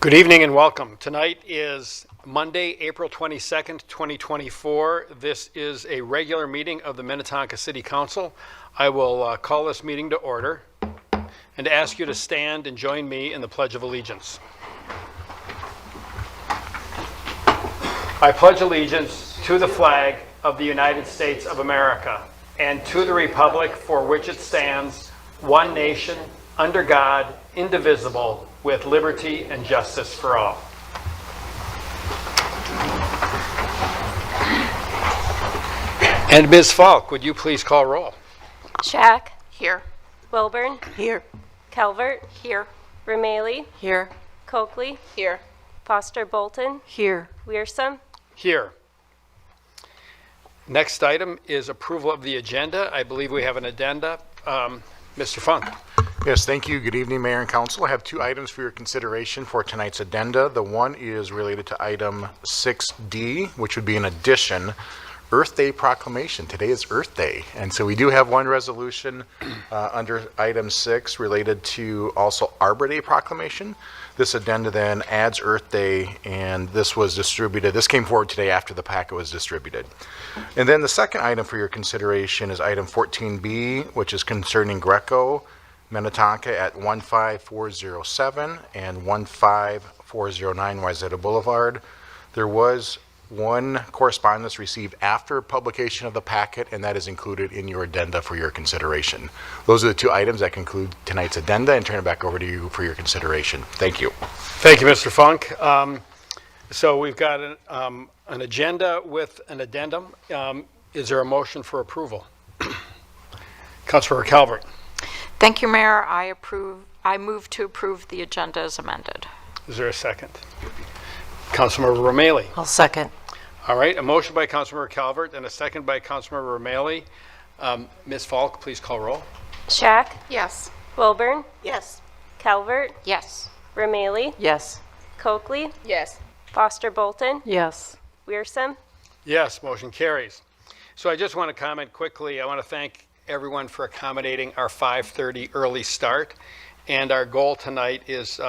Good evening and welcome. Tonight is Monday, April 22nd, 2024. This is a regular meeting of the Minnetonka City Council. I will call this meeting to order and ask you to stand and join me in the Pledge of Allegiance. I pledge allegiance to the flag of the United States of America and to the republic for which it stands, one nation, under God, indivisible, with liberty and justice for all. And Ms. Falk, would you please call roll? Shack. Here. Wilburn. Here. Calvert. Here. Rameli. Here. Coakley. Here. Foster Bolton. Here. Wiersum. Here. Next item is approval of the agenda. I believe we have an addenda. Mr. Funk. Yes, thank you. Good evening, Mayor and Council. I have two items for your consideration for tonight's addenda. The one is related to item 6D, which would be an addition, Earth Day proclamation. Today is Earth Day, and so we do have one resolution under item 6 related to also Arbor Day proclamation. This addenda then adds Earth Day, and this was distributed. This came forward today after the packet was distributed. And then the second item for your consideration is item 14B, which is concerning Greco Minnetonka at 15407 and 15409 Wayzata Boulevard. There was one correspondence received after publication of the packet, and that is included in your addenda for your consideration. Those are the two items that conclude tonight's addenda, and turn it back over to you for your consideration. Thank you. Thank you, Mr. Funk. So we've got an agenda with an addendum. Is there a motion for approval? Councilmember Calvert. Thank you, Mayor. I move to approve the agenda as amended. Is there a second? Councilmember Rameli. I'll second. All right, a motion by Councilmember Calvert and a second by Councilmember Rameli. Ms. Falk, please call roll. Shack. Yes. Wilburn. Yes. Calvert. Yes. Rameli. Yes. Coakley. Yes. Foster Bolton. Yes. Wiersum. Yes, motion carries. So I just want to comment quickly. I want to thank everyone for accommodating our 5:30 early start. And our goal tonight is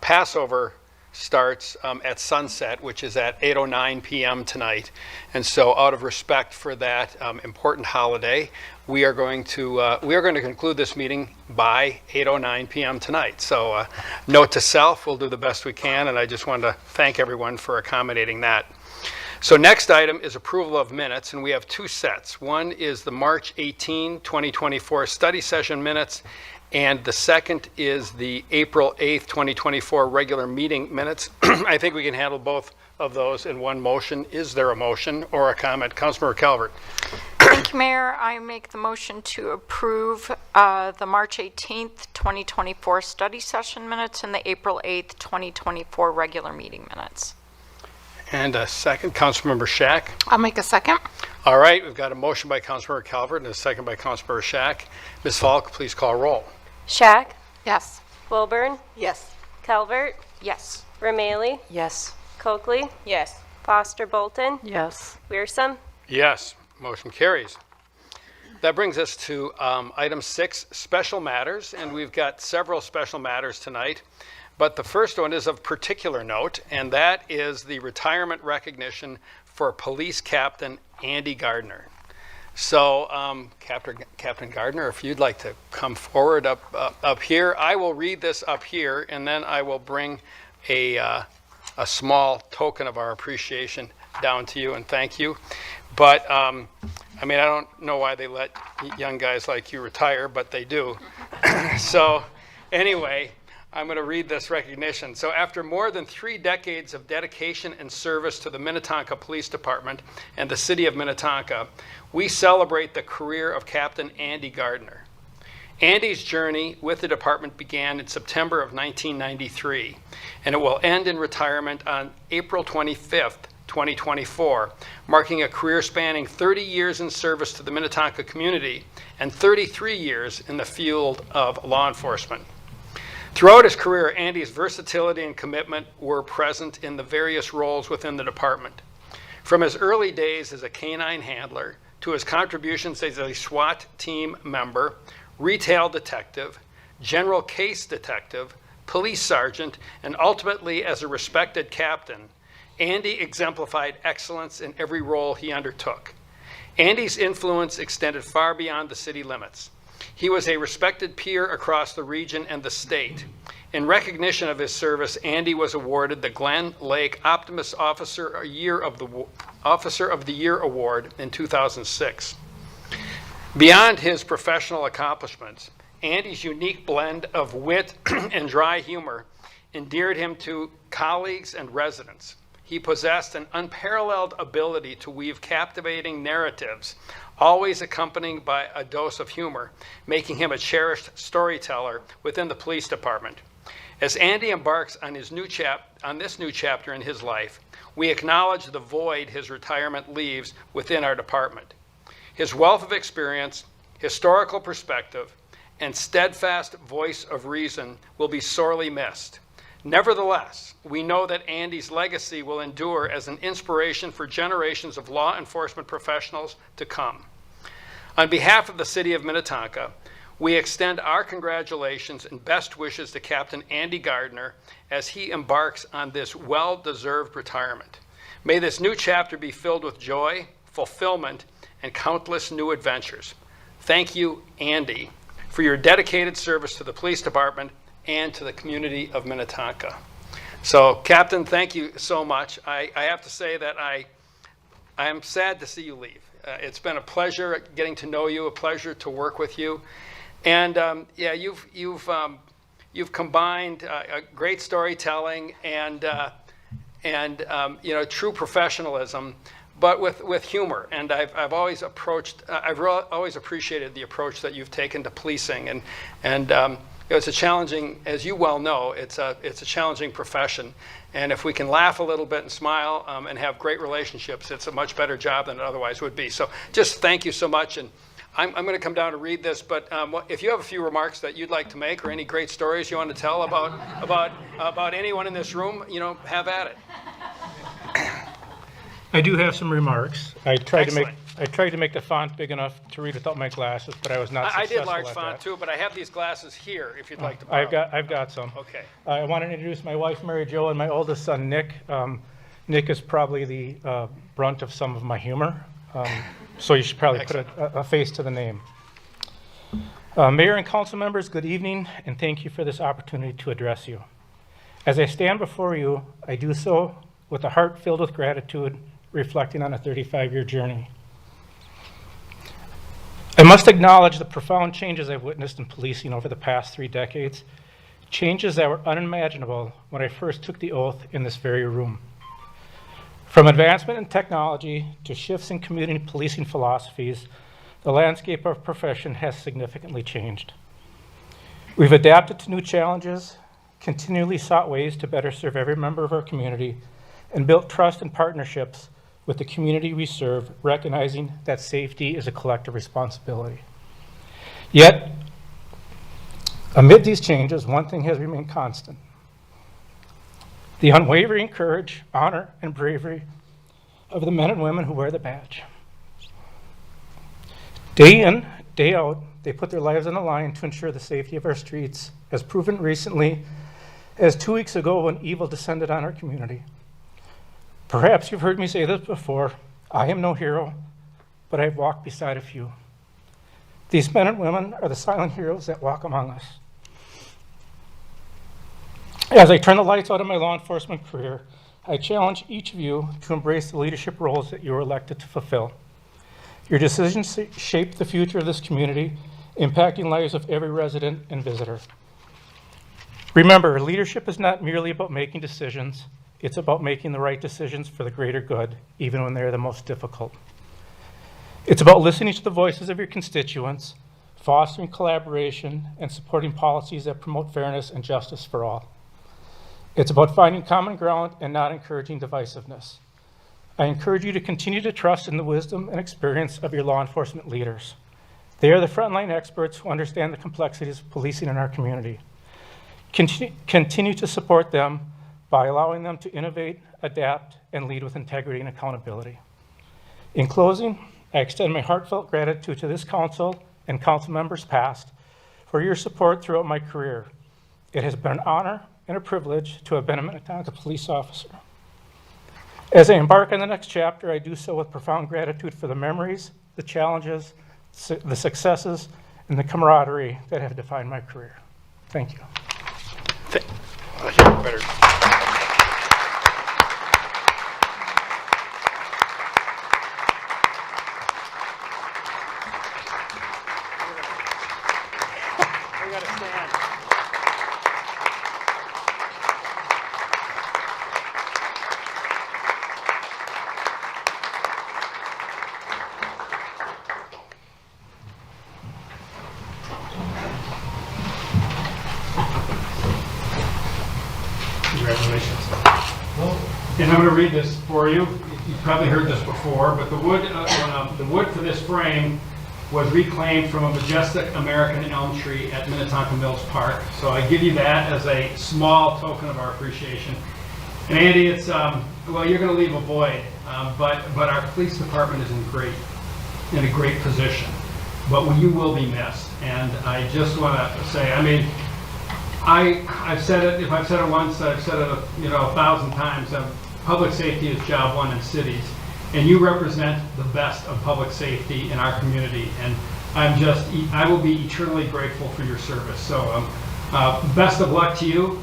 Passover starts at sunset, which is at 8:09 p.m. tonight. And so out of respect for that important holiday, we are going to conclude this meeting by 8:09 p.m. tonight. So note to self, we'll do the best we can, and I just wanted to thank everyone for accommodating that. So next item is approval of minutes, and we have two sets. One is the March 18, 2024 study session minutes, and the second is the April 8th, 2024 regular meeting minutes. I think we can handle both of those in one motion. Is there a motion or a comment? Councilmember Calvert. Thank you, Mayor. I make the motion to approve the March 18th, 2024 study session minutes and the April 8th, 2024 regular meeting minutes. And a second, Councilmember Shack. I'll make a second. All right, we've got a motion by Councilmember Calvert and a second by Councilmember Shack. Ms. Falk, please call roll. Shack. Yes. Wilburn. Yes. Calvert. Yes. Rameli. Yes. Coakley. Yes. Foster Bolton. Yes. Wiersum. Yes, motion carries. That brings us to item 6, special matters, and we've got several special matters tonight. But the first one is of particular note, and that is the retirement recognition for Police Captain Andy Gardner. So, Captain Gardner, if you'd like to come forward up here, I will read this up here, and then I will bring a small token of our appreciation down to you and thank you. But I mean, I don't know why they let young guys like you retire, but they do. So, anyway. I'm going to read this recognition. So after more than 3 decades of dedication and service to the Minnetonka Police Department and the city of Minnetonka, we celebrate the career of Captain Andy Gardner. Andy's journey with the department began in September of 1993, and it will end in retirement on April 25th, 2024, marking a career spanning 30 years in service to the Minnetonka community and 33 years in the field of law enforcement. Throughout his career, Andy's versatility and commitment were present in the various roles within the department. From his early days as a canine handler to his contributions as a SWAT team member, retail detective, general case detective, police sergeant, and ultimately as a respected captain, Andy exemplified excellence in every role he undertook. Andy's influence extended far beyond the city limits. He was a respected peer across the region and the state. In recognition of his service, Andy was awarded the Glen Lake Optimus Officer of the Year Award in 2006. Beyond his professional accomplishments, Andy's unique blend of wit and dry humor endeared him to colleagues and residents. He possessed an unparalleled ability to weave captivating narratives, always accompanied by a dose of humor, making him a cherished storyteller within the police department. As Andy embarks on this new chapter in his life, we acknowledge the void his retirement leaves within our department. His wealth of experience, historical perspective, and steadfast voice of reason will be sorely missed. Nevertheless, we know that Andy's legacy will endure as an inspiration for generations of law enforcement professionals to come. On behalf of the City of Minnetonka, we extend our congratulations and best wishes to Captain Andy Gardner as he embarks on this well-deserved retirement. May this new chapter be filled with joy, fulfillment, and countless new adventures. Thank you, Andy, for your dedicated service to the police department and to the community of Minnetonka. So, Captain, thank you so much. I have to say that I am sad to see you leave. It's been a pleasure getting to know you, a pleasure to work with you. And yeah, you've combined great storytelling and true professionalism, but with humor. And I've always appreciated the approach that you've taken to policing. And it's a challenging, as you well know, it's a challenging profession. And if we can laugh a little bit and smile and have great relationships, it's a much better job than it otherwise would be. So just thank you so much. And I'm going to come down and read this, but if you have a few remarks that you'd like to make or any great stories you want to tell about anyone in this room, have at it. I do have some remarks. I tried Excellent. to make the font big enough to read without my glasses, but I was not I successful did large at font that. too, but I have these glasses here if you'd like to borrow. I've got some. Okay. I want to introduce my wife, Mary Jo, and my oldest son, Nick. Nick is probably the brunt of some of my humor, so you should probably put a face to the name. Mayor and council members, good evening, and thank you for this opportunity to address you. As I stand before you, I do so with a heart filled with gratitude, reflecting on a 35-year journey. I must acknowledge the profound changes I've witnessed in policing over the past 3 decades, changes that were unimaginable when I first took the oath in this very room. From advancement in technology to shifts in community policing philosophies, the landscape of our profession has significantly changed. We've adapted to new challenges, continually sought ways to better serve every member of our community, and built trust and partnerships with the community we serve, recognizing that safety is a collective responsibility. Yet, amid these changes, one thing has remained constant: the unwavering courage, honor, and bravery of the men and women who wear the badge. Day in, day out, they put their lives on the line to ensure the safety of our streets, as proven recently as 2 weeks ago when evil descended on our community. Perhaps you've heard me say this before: I am no hero, but I've walked beside a few. These men and women are the silent heroes that walk among us. As I turn the lights out of my law enforcement career, I challenge each of you to embrace the leadership roles that you were elected to fulfill. Your decisions shape the future of this community, impacting lives of every resident and visitor. Remember, leadership is not merely about making decisions. It's about making the right decisions for the greater good, even when they're the most difficult. It's about listening to the voices of your constituents, fostering collaboration, and supporting policies that promote fairness and justice for all. It's about finding common ground and not encouraging divisiveness. I encourage you to continue to trust in the wisdom and experience of your law enforcement leaders. They are the frontline experts who understand the complexities of policing in our community. Continue to support them by allowing them to innovate, adapt, and lead with integrity and accountability. In closing, I extend my heartfelt gratitude to this council and council members past for your support throughout my career. It has been an honor and a privilege to have been a Minnetonka police officer. As I embark on the next chapter, I do so with profound gratitude for the memories, the challenges, the successes, and the camaraderie that have defined my career. Thank you. Better. We gotta stand. Congratulations. And I'm going to read this for you. You've probably heard this before, but the wood for this frame was reclaimed from a majestic American elm tree at Minnetonka Mills Park. So I give you that as a small token of our appreciation. And Andy, it's well, you're going to leave a void, but our police department is in a great position. But you will be missed. And I just want to say, I mean, I've said it. If I've said it once, I've said it 1,000 times. Public safety is job one in cities, and you represent the best of public safety in our community. And I will be eternally grateful for your service. So best of luck to you.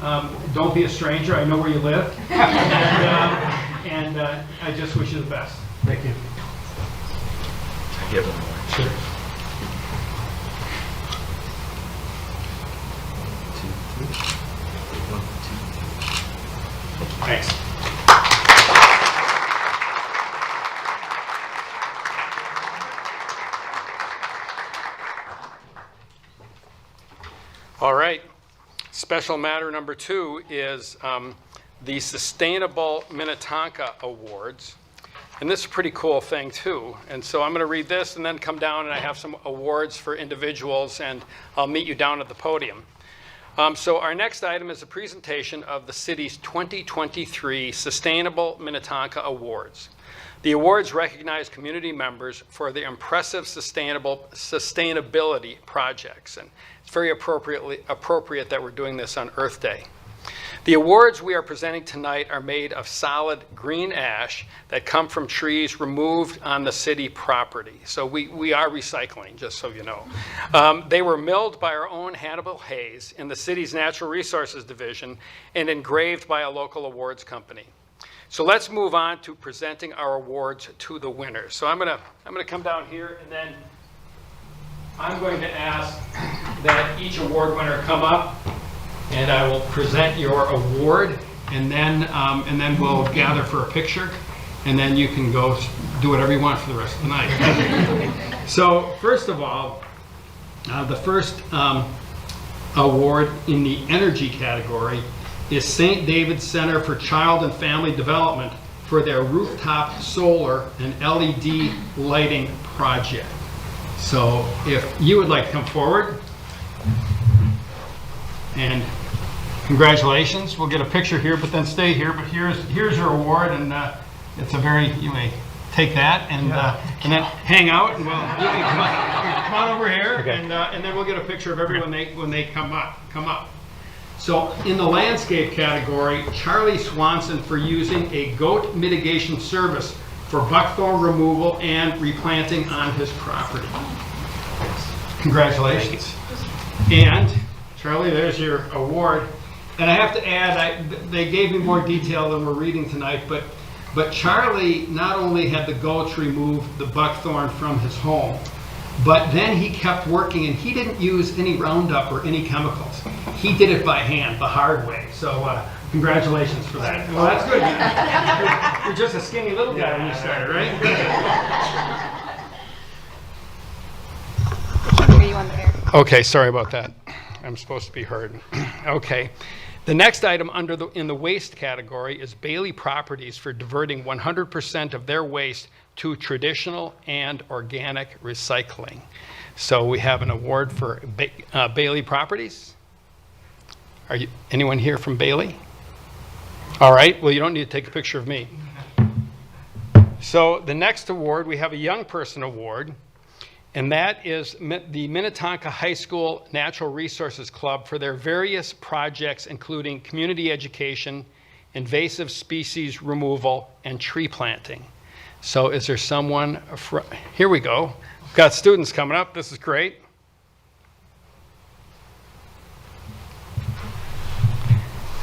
Don't be a stranger. I know where you live, and I just wish you the best. Thank you. Sure. Thanks. All right. Special matter number 2 is the Sustainable Minnetonka Awards. And this is a pretty cool thing, too. And so I'm going to read this and then come down, and I have some awards for individuals, and I'll meet you down at the podium. So our next item is a presentation of the city's 2023 Sustainable Minnetonka Awards. The awards recognize community members for their impressive sustainability projects, and it's very appropriate that we're doing this on Earth Day. The awards we are presenting tonight are made of solid green ash that come from trees removed on the city property. So we are recycling, just so you know. They were milled by our own Hannibal Hayes in the city's Natural Resources Division and engraved by a local awards company. So let's move on to presenting our awards to the winners. So I'm gonna come down here, and then I'm going to ask that each award winner come up, and I will present your award, and then we'll gather for a picture, and then you can go do whatever you want for the rest of the night. So first of all, the first award in the energy category is St. David's Center for Child and Family Development for their rooftop solar and LED lighting project. So if you would like to come forward, and congratulations. We'll get a picture here, but then stay here. But here's your award, and it's a very, you may take that and then hang out, and you can come on over here, okay. And then we'll get a picture of everyone when they come up. So in the landscape category, Charlie Swanson for using a goat mitigation service for buckthorn removal and replanting on his property. Congratulations. And Charlie, there's your award. And I have to add, they gave me more detail than we're reading tonight, but Charlie not only had the goats remove the buckthorn from his home, but then he kept working, and he didn't use any Roundup or any chemicals. He did it by hand, the hard way. So congratulations for that. Well, that's good. You're just a skinny little guy when you started, right? Okay, sorry about that. I'm supposed to be heard. Okay. The next item in the waste category is Bailey Properties for diverting 100% of their waste to traditional and organic recycling. So we have an award for Bailey Properties. Anyone here from Bailey? All right, well, you don't need to take a picture of me. So the next award, we have a Young Person Award, and that is the Minnetonka High School Natural Resources Club for their various projects, including community education, invasive species removal, and tree planting. So is there someone, here we go. We've got students coming up. This is great.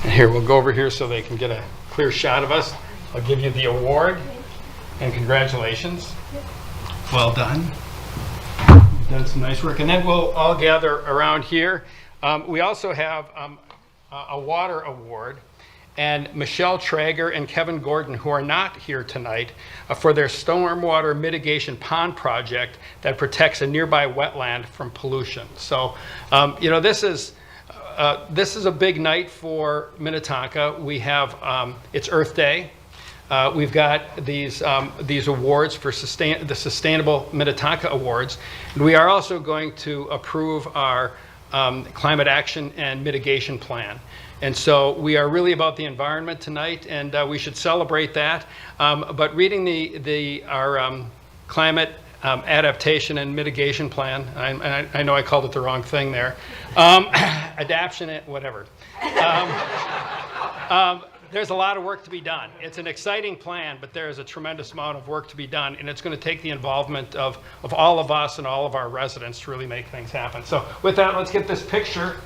And here, we'll go over here so they can get a clear shot of us. I'll give you the award, and congratulations. Well done. You've done some nice work. And then we'll all gather around here. We also have a water award, and Michelle Traeger and Kevin Gordon, who are not here tonight, for their stormwater mitigation pond project that protects a nearby wetland from pollution. So, you know, this is a big night for Minnetonka. We have, it's Earth Day. We've got these awards for the Sustainable Minnetonka Awards. And we are also going to approve our climate action and mitigation plan. And so we are really about the environment tonight, and we should celebrate that. But reading our climate adaptation and mitigation plan, I know I called it the wrong thing there, adaptation, whatever. There's a lot of work to be done. It's an exciting plan, but there is a tremendous amount of work to be done, and it's going to take the involvement of all of us and all of our residents to really make things happen. So with that, let's get this picture,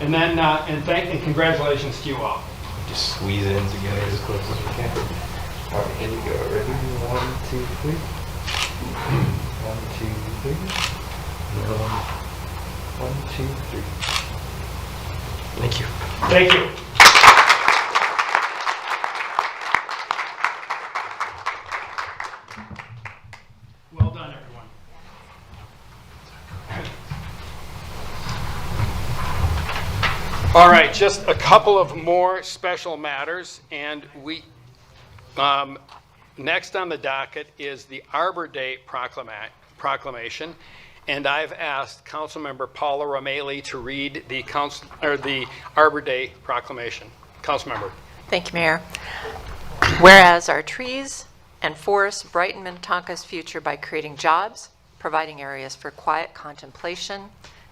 and then and congratulations to you all. Just squeeze it in together as close as we can. All right, here we go. Ready? 1, 2, 3. 1, 2, 3. 1, 2, 3. Thank you. Thank you. Well done, everyone. All right, just a couple of more special matters, and we next on the docket is the Arbor Day proclamation, and I've asked Councilmember Paula Romali to read the Arbor Day proclamation. Councilmember. Thank you, Mayor. Whereas our trees and forests brighten Minnetonka's future by creating jobs, providing areas for quiet contemplation,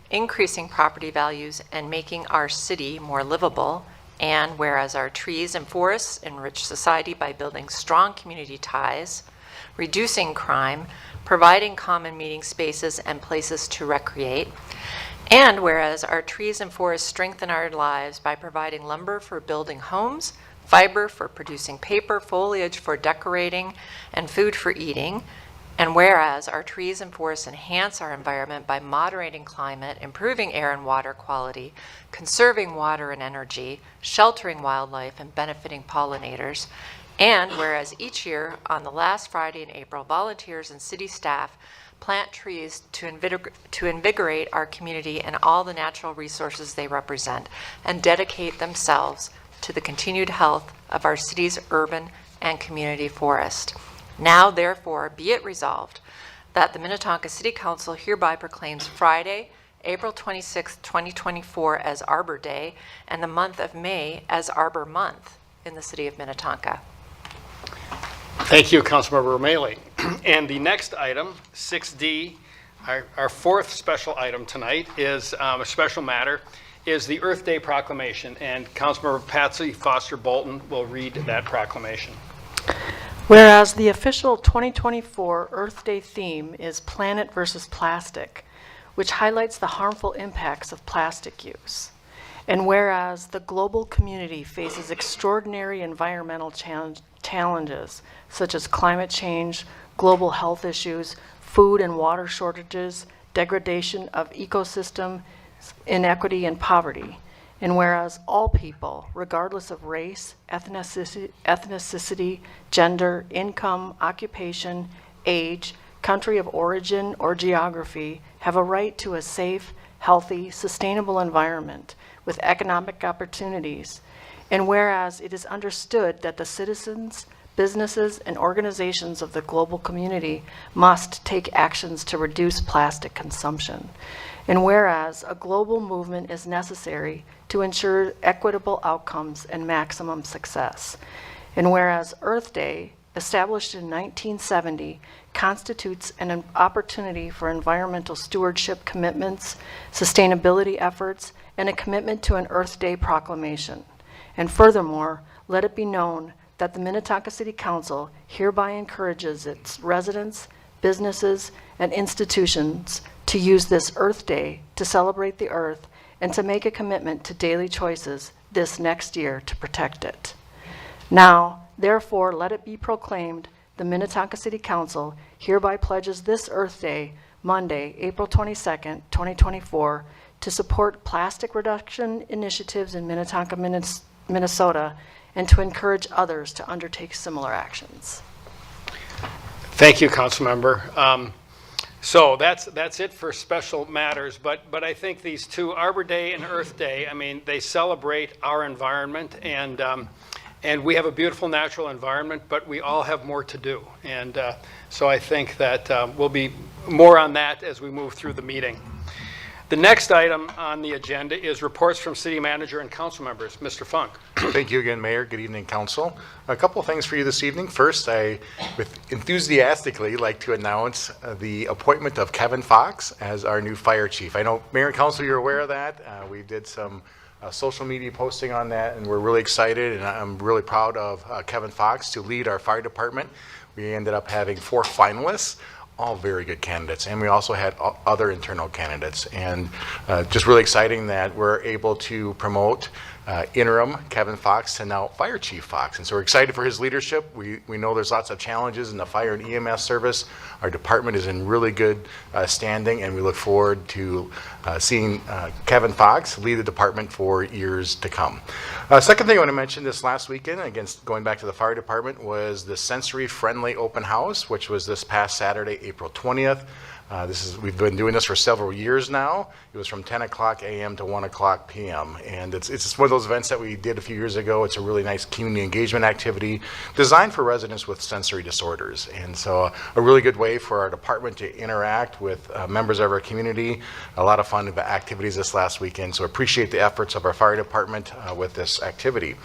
increasing property values, and making our city more livable. And whereas our trees and forests enrich society by building strong community ties, reducing crime, providing common meeting spaces and places to recreate. And whereas our trees and forests strengthen our lives by providing lumber for building homes, fiber for producing paper, foliage for decorating, and food for eating. And whereas our trees and forests enhance our environment by moderating climate, improving air and water quality, conserving water and energy, sheltering wildlife, and benefiting pollinators. And whereas each year on the last Friday in April, volunteers and city staff plant trees to invigorate our community and all the natural resources they represent, and dedicate themselves to the continued health of our city's urban and community forest. Now, therefore, be it resolved that the Minnetonka City Council hereby proclaims Friday, April 26, 2024 as Arbor Day, and the month of May as Arbor Month in the city of Minnetonka. Thank you, Councilmember Romali. And the next item, 6D, our fourth special item tonight, is a special matter, is the Earth Day proclamation. And Councilmember Patsy Foster Bolton will read that proclamation. Whereas the official 2024 Earth Day theme is Planet versus Plastic, which highlights the harmful impacts of plastic use. And whereas the global community faces extraordinary environmental challenges, such as climate change, global health issues, food and water shortages, degradation of ecosystem, inequity, and poverty. And whereas all people, regardless of race, ethnicity, gender, income, occupation, age, country of origin, or geography, have a right to a safe, healthy, sustainable environment with economic opportunities. And whereas it is understood that the citizens, businesses, and organizations of the global community must take actions to reduce plastic consumption. And whereas a global movement is necessary to ensure equitable outcomes and maximum success. And whereas Earth Day, established in 1970, constitutes an opportunity for environmental stewardship commitments, sustainability efforts, and a commitment to an Earth Day proclamation. And furthermore, let it be known that the Minnetonka City Council hereby encourages its residents, businesses, and institutions to use this Earth Day to celebrate the Earth and to make a commitment to daily choices this next year to protect it. Now, therefore, let it be proclaimed, the Minnetonka City Council hereby pledges this Earth Day, Monday, April 22nd, 2024, to support plastic reduction initiatives in Minnetonka, Minnesota, and to encourage others to undertake similar actions. Thank you, Councilmember. So that's it for special matters, but I think these two, Arbor Day and Earth Day, I mean, they celebrate our environment, and we have a beautiful natural environment, but we all have more to do. And so I think that we'll be more on that as we move through the meeting. The next item on the agenda is reports from city manager and council members. Mr. Funk. Thank you again, Mayor. Good evening, Council. A couple of things for you this evening. First, I would enthusiastically like to announce the appointment of Kevin Fox as our new fire chief. I know, Mayor and Council, you're aware of that. We did some social media posting on that, and we're really excited, and I'm really proud of Kevin Fox to lead our fire department. We ended up having 4 finalists, all very good candidates, and we also had other internal candidates, and just really exciting that we're able to promote interim Kevin Fox to now Fire Chief Fox. And so we're excited for his leadership. We know there's lots of challenges in the fire and EMS service. Our department is in really good standing, and we look forward to seeing Kevin Fox lead the department for years to come. Second thing I want to mention, this last weekend, again, going back to the fire department, was the Sensory Friendly Open House, which was this past Saturday, April 20th. We've been doing this for several years now. It was from 10 o'clock a.m. to 1 o'clock p.m. And it's just one of those events that we did a few years ago. It's a really nice community engagement activity designed for residents with sensory disorders. And so a really good way for our department to interact with members of our community. A lot of fun activities this last weekend. So appreciate the efforts of our fire department with this activity.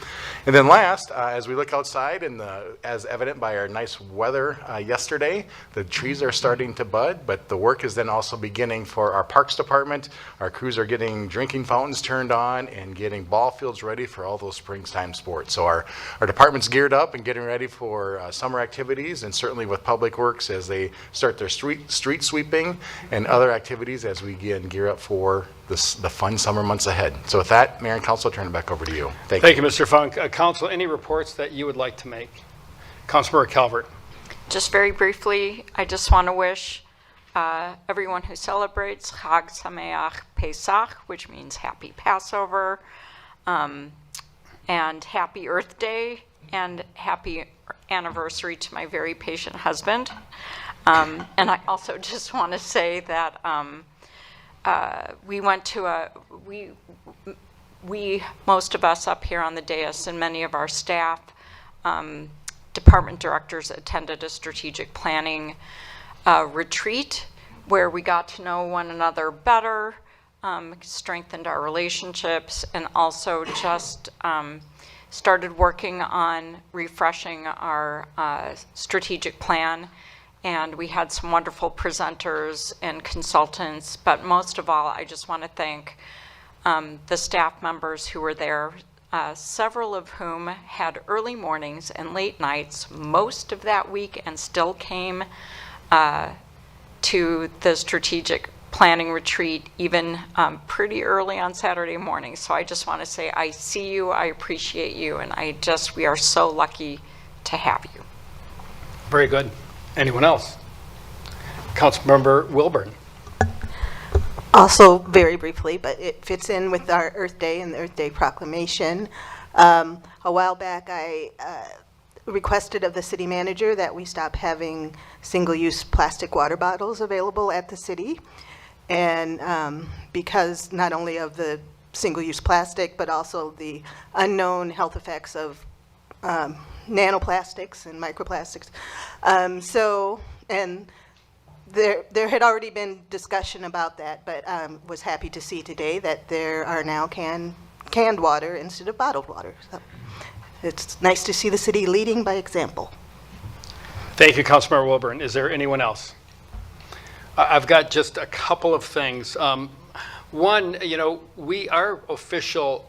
And then last, as we look outside, and as evident by our nice weather yesterday, the trees are starting to bud, but the work is then also beginning for our Parks Department. Our crews are getting drinking fountains turned on and getting ball fields ready for all those springtime sports. So our department's geared up and getting ready for summer activities, and certainly with Public Works as they start their street sweeping and other activities as we gear up for the fun summer months ahead. So with that, Mayor and Council, I'll turn it back over to you. Thank you. Thank you, Mr. Funk. Council, any reports that you would like to make? Councilmember Calvert. Just very briefly, I just want to wish everyone who celebrates Chag Sameach Pesach, which means Happy Passover, and Happy Earth Day, and Happy Anniversary to my very patient husband. And I also just want to say that we went to most of us up here on the dais and many of our staff, department directors, attended a strategic planning retreat where we got to know one another better, strengthened our relationships, and also just started working on refreshing our strategic plan. And we had some wonderful presenters and consultants, but most of all, I just want to thank the staff members who were there, several of whom had early mornings and late nights most of that week and still came to the strategic planning retreat even pretty early on Saturday morning. So I just want to say I see you, I appreciate you, and we are so lucky to have you. Very good. Anyone else? Councilmember Wilburn. Also, very briefly, but it fits in with our Earth Day and the Earth Day proclamation. A while back, I requested of the city manager that we stop having single-use plastic water bottles available at the city. And because not only of the single-use plastic, but also the unknown health effects of nanoplastics and microplastics. There had already been discussion about that, but was happy to see today that there are now canned water instead of bottled water. So it's nice to see the city leading by example. Thank you, Councilmember Wilburn. Is there anyone else? I've got just a couple of things. One, our official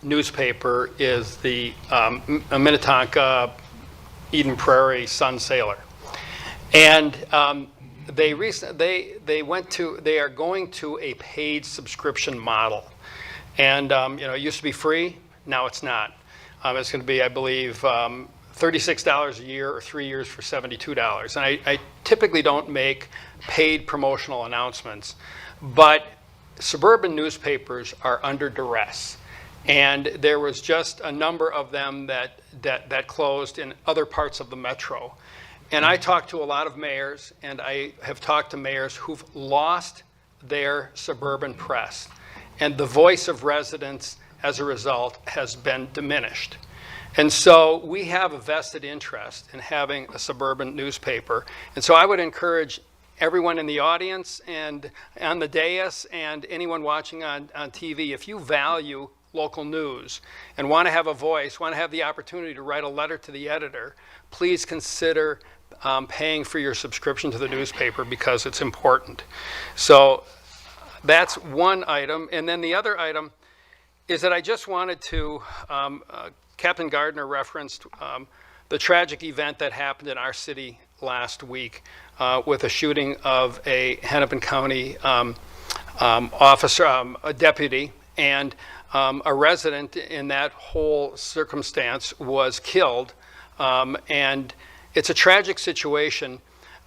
newspaper is the Minnetonka Eden Prairie Sun Sailor. And they are going to a paid subscription model. And, it used to be free, now it's not. It's going to be, I believe, $36 a year or 3 years for $72. And I typically don't make paid promotional announcements, but suburban newspapers are under duress. And there was just a number of them that closed in other parts of the metro. And I talked to a lot of mayors, and I have talked to mayors who've lost their suburban press. And the voice of residents, as a result, has been diminished. And so we have a vested interest in having a suburban newspaper. And so I would encourage everyone in the audience and on the dais and anyone watching on TV, if you value local news and want to have a voice, want to have the opportunity to write a letter to the editor, please consider paying for your subscription to the newspaper because it's important. So that's one item. And then the other item is that I just wanted to, Captain Gardner referenced the tragic event that happened in our city last week with a shooting of a Hennepin County officer, a deputy, and a resident in that whole circumstance was killed. And it's a tragic situation.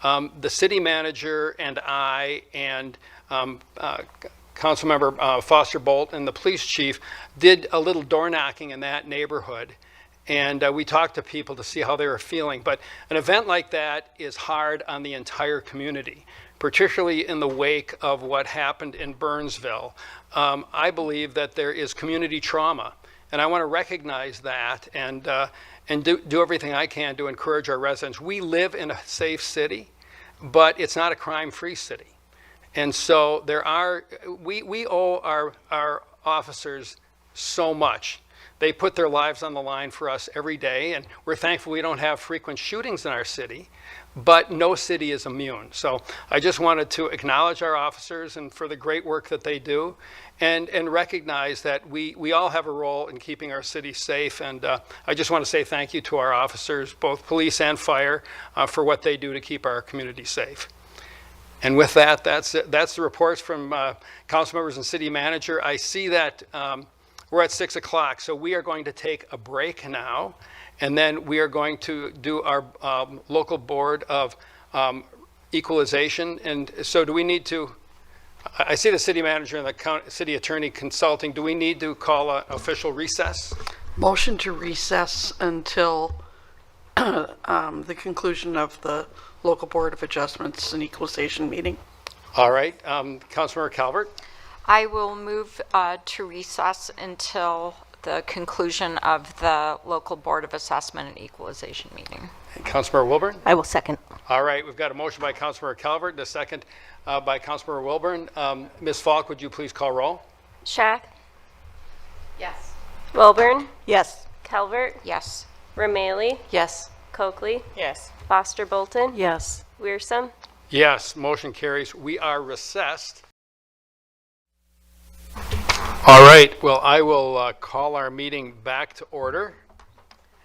The city manager and I and Councilmember Foster Bolt and the police chief did a little door knocking in that neighborhood. And we talked to people to see how they were feeling. But an event like that is hard on the entire community, particularly in the wake of what happened in Burnsville. I believe that there is community trauma. And I want to recognize that and do everything I can to encourage our residents. We live in a safe city, but it's not a crime-free city. And so we owe our officers so much. They put their lives on the line for us every day, and we're thankful we don't have frequent shootings in our city, but no city is immune. So I just wanted to acknowledge our officers and for the great work that they do, and recognize that we all have a role in keeping our city safe. And I just want to say thank you to our officers, both police and fire, for what they do to keep our community safe. And with that, that's the reports from council members and city manager. I see that we're at 6 o'clock, so we are going to take a break now, and then we are going to do our local board of equalization. And so do we need to, I see the city manager and the city attorney consulting. Do we need to call an official recess? Motion to recess until the conclusion of the local board of adjustments and equalization meeting. All right, Councilmember Calvert. I will move to recess until the conclusion of the local board of assessment and equalization meeting. And Councilmember Wilburn. I will second. All right, we've got a motion by Councilmember Calvert and a second by Councilmember Wilburn. Ms. Falk, would you please call roll? Schack, Yes. Wilburn, Yes. Calvert, Yes. Rameli, Yes. Coakley, Yes. Foster Bolton, Yes. Wearsome. Yes, motion carries. We are recessed. All right, well, I will call our meeting back to order,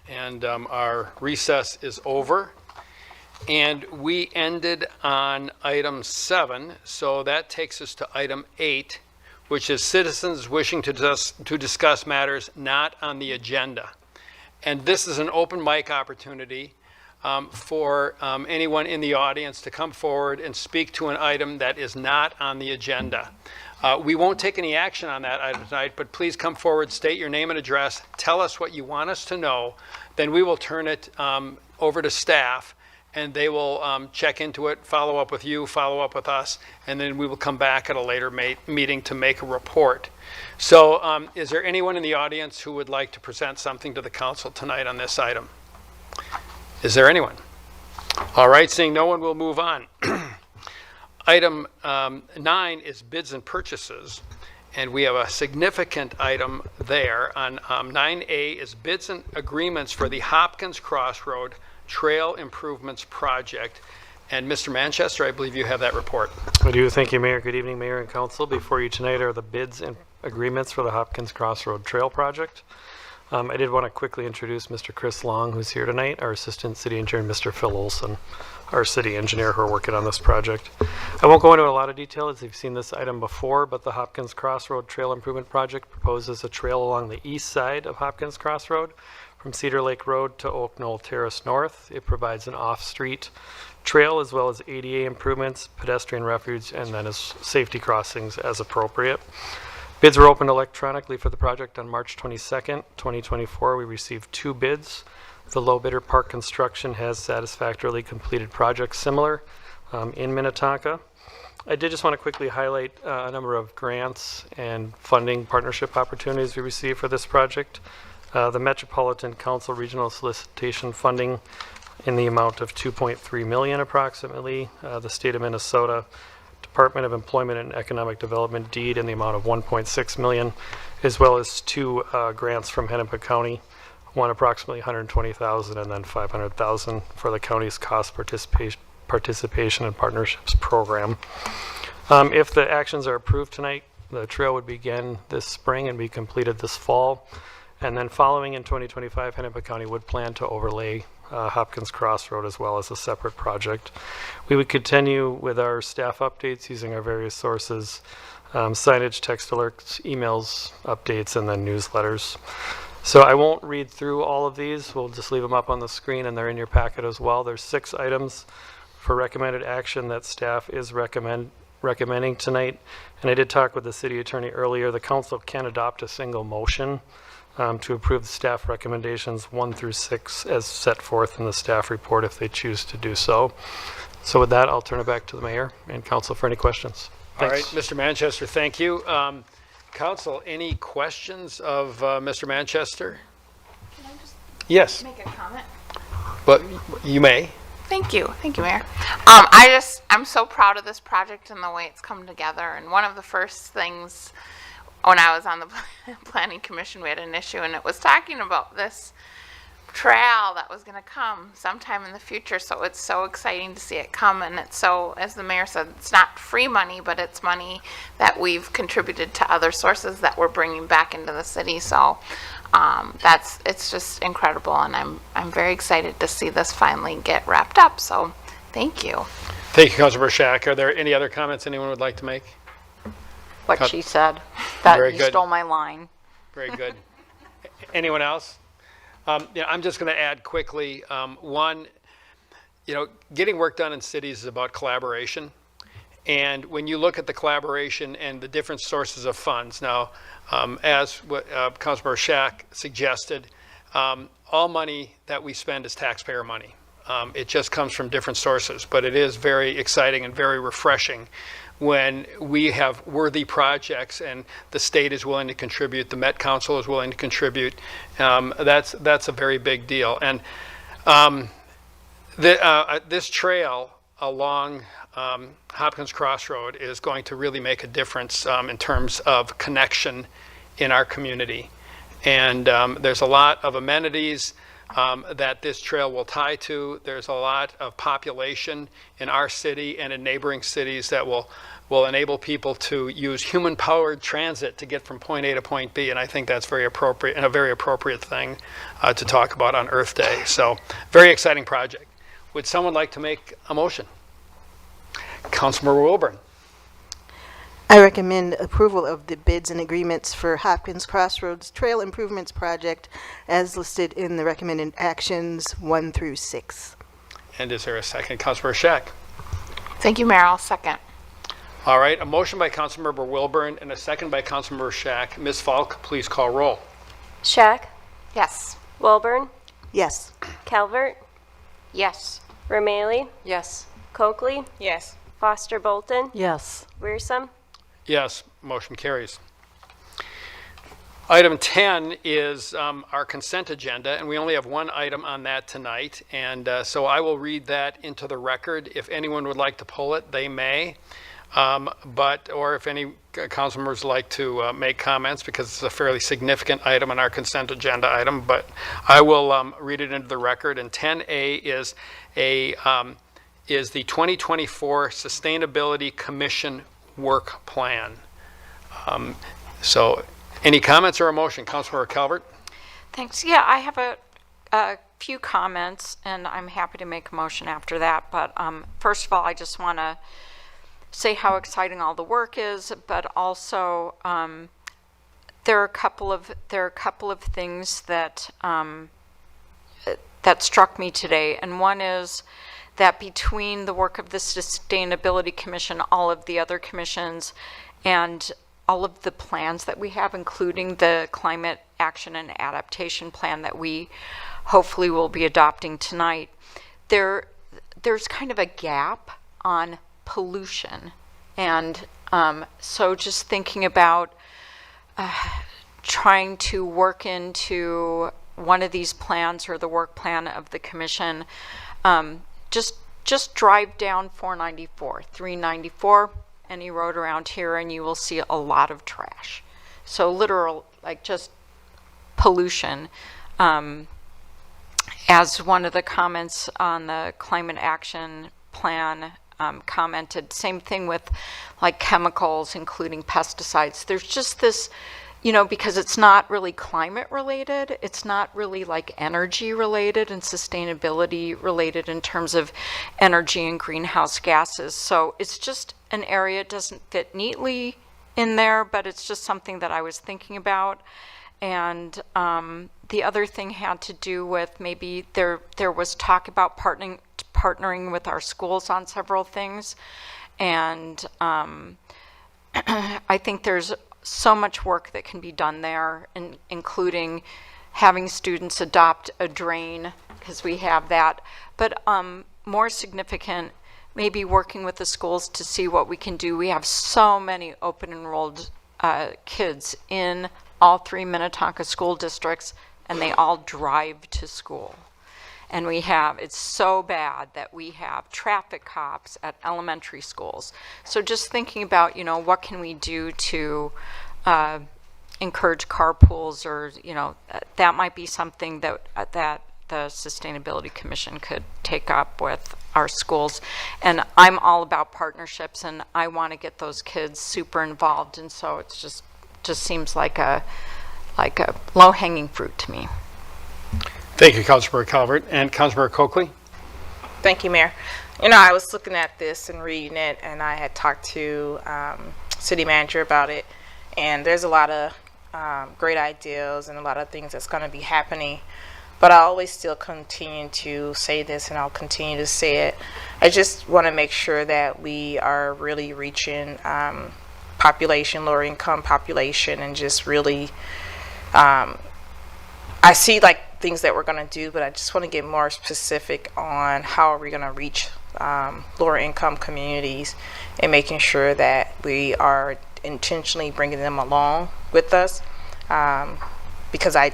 and our recess is over. And we ended on item 7, so that takes us to item 8, which is citizens wishing to discuss matters not on the agenda. And this is an open mic opportunity for anyone in the audience to come forward and speak to an item that is not on the agenda. We won't take any action on that item tonight, but please come forward, state your name and address, tell us what you want us to know, then we will turn it over to staff, and they will check into it, follow up with you, follow up with us, and then we will come back at a later meeting to make a report. So is there anyone in the audience who would like to present something to the council tonight on this item? Is there anyone? All right, seeing no one, we'll move on. Item 9 is bids and purchases, and we have a significant item there. On 9A is bids and agreements for the Hopkins Crossroad Trail Improvements Project. And Mr. Manchester, I believe you have that report. I do. Thank you, Mayor. Good evening, Mayor and Council. Before you tonight are the bids and agreements for the Hopkins Crossroad Trail Project. I did want to quickly introduce Mr. Chris Long, who's here tonight, our Assistant City Engineer, and Mr. Phil Olson, our City Engineer, who are working on this project. I won't go into a lot of detail as you've seen this item before, but the Hopkins Crossroad Trail Improvement Project proposes a trail along the east side of Hopkins Crossroad from Cedar Lake Road to Oak Knoll Terrace North. It provides an off-street trail as well as ADA improvements, pedestrian refuge, and then as safety crossings as appropriate. Bids were opened electronically for the project on March 22nd, 2024. We received 2 bids. The low bidder, Park Construction, has satisfactorily completed projects similar in Minnetonka. I did just want to quickly highlight a number of grants and funding partnership opportunities we received for this project. The Metropolitan Council Regional Solicitation Funding in the amount of $2.3 million approximately. The State of Minnesota Department of Employment and Economic Development deed in the amount of $1.6 million, as well as 2 grants from Hennepin County, one approximately $120,000 and then $500,000 for the county's cost participation and partnerships program. If the actions are approved tonight, the trail would begin this spring and be completed this fall. And then following in 2025, Hennepin County would plan to overlay Hopkins Crossroad as well as a separate project. We would continue with our staff updates using our various sources, signage, text alerts, emails, updates, and then newsletters. So I won't read through all of these. We'll just leave them up on the screen and they're in your packet as well. There's 6 items for recommended action that staff is recommending tonight. And I did talk with the city attorney earlier. The council can adopt a single motion to approve the staff recommendations 1 through 6 as set forth in the staff report if they choose to do so. So with that, I'll turn it back to the mayor and council for any questions. All right, Thanks. Mr. Manchester, thank you. Council, any questions of Mr. Manchester? Can I just Yes, make a comment? but you may. Thank you, Mayor. I'm so proud of this project and the way it's come together. And one of the first things when I was on the planning commission, we had an issue, and it was talking about this trail that was going to come sometime in the future. So it's so exciting to see it come, and it's so, as the mayor said, it's not free money, but it's money that we've contributed to other sources that we're bringing back into the city. So it's just incredible, and I'm very excited to see this finally get wrapped up. So thank you. Thank you, Councilor Shack. Are there any other comments anyone would like to make? What she said, that Very you good. stole my line. Very good. Anyone else? I'm just going to add quickly. One, getting work done in cities is about collaboration. And when you look at the collaboration and the different sources of funds, now, as what Councilor Shack suggested, all money that we spend is taxpayer money. It just comes from different sources, but it is very exciting and very refreshing when we have worthy projects and the state is willing to contribute, the Met Council is willing to contribute. That's a very big deal. And this trail along Hopkins Crossroad is going to really make a difference in terms of connection in our community. And there's a lot of amenities that this trail will tie to. There's a lot of population in our city and in neighboring cities that will enable people to use human-powered transit to get from point A to point B, and I think that's very appropriate and a very appropriate thing to talk about on Earth Day. So, very exciting project. Would someone like to make a motion? Councilmember Wilburn. I recommend approval of the bids and agreements for Hopkins Crossroads Trail Improvements Project as listed in the recommended actions 1 through 6. And is there a second? Councilmember Shack. Thank you, Mayor. I'll second. All right, a motion by Councilmember Wilburn and a second by Councilmember Shack. Ms. Falk, please call roll. Shack, Yes. Wilburn, Yes. Calvert, Yes. Rameli, Yes. Coakley, Yes. Foster Bolton, Yes. Wearsome. Yes, motion carries. Item 10 is our consent agenda, and we only have one item on that tonight. And so I will read that into the record. If anyone would like to pull it, they may. or if any council members like to make comments, because it's a fairly significant item on our consent agenda item, but I will read it into the record. And 10A is the 2024 Sustainability Commission Work Plan. So any comments or a motion? Councilmember Calvert? Thanks. Yeah, I have a few comments, and I'm happy to make a motion after that. But first of all, I just want to say how exciting all the work is, but also there are a couple of things that that struck me today, and one is that between the work of the Sustainability Commission, all of the other commissions, and all of the plans that we have, including the Climate Action and Adaptation Plan that we hopefully will be adopting tonight, there's kind of a gap on pollution. And so just thinking about trying to work into one of these plans or the work plan of the commission, just drive down 494, 394, any road around here, and you will see a lot of trash. So literal, like just pollution. As one of the comments on the climate action plan commented, same thing with like chemicals, including pesticides. There's just this, because it's not really climate related, it's not really like energy related and sustainability related in terms of energy and greenhouse gases. So it's just an area, it doesn't fit neatly in there, but it's just something that I was thinking about. And the other thing had to do with maybe there was talk about partnering with our schools on several things. And I think there's so much work that can be done there, including having students adopt a drain, because we have that. But more significant, maybe working with the schools to see what we can do. We have so many open enrolled kids in all 3 Minnetonka school districts, and they all drive to school. And it's so bad that we have traffic cops at elementary schools. So just thinking about, what can we do to encourage carpools, or, that might be something that the Sustainability Commission could take up with our schools. And I'm all about partnerships, and I want to get those kids super involved. And so it's just seems like a low-hanging fruit to me. Thank you, Councilmember Calvert. And Councilmember Coakley? Thank you, Mayor. I was looking at this and reading it, and I had talked to city manager about it, and there's a lot of great ideas and a lot of things that's going to be happening, but I always still continue to say this, and I'll continue to say it. I just want to make sure that we are really reaching population, lower income population, and just really I see like things that we're going to do, but I just want to get more specific on how are we going to reach lower income communities, and making sure that we are intentionally bringing them along with us, because I'm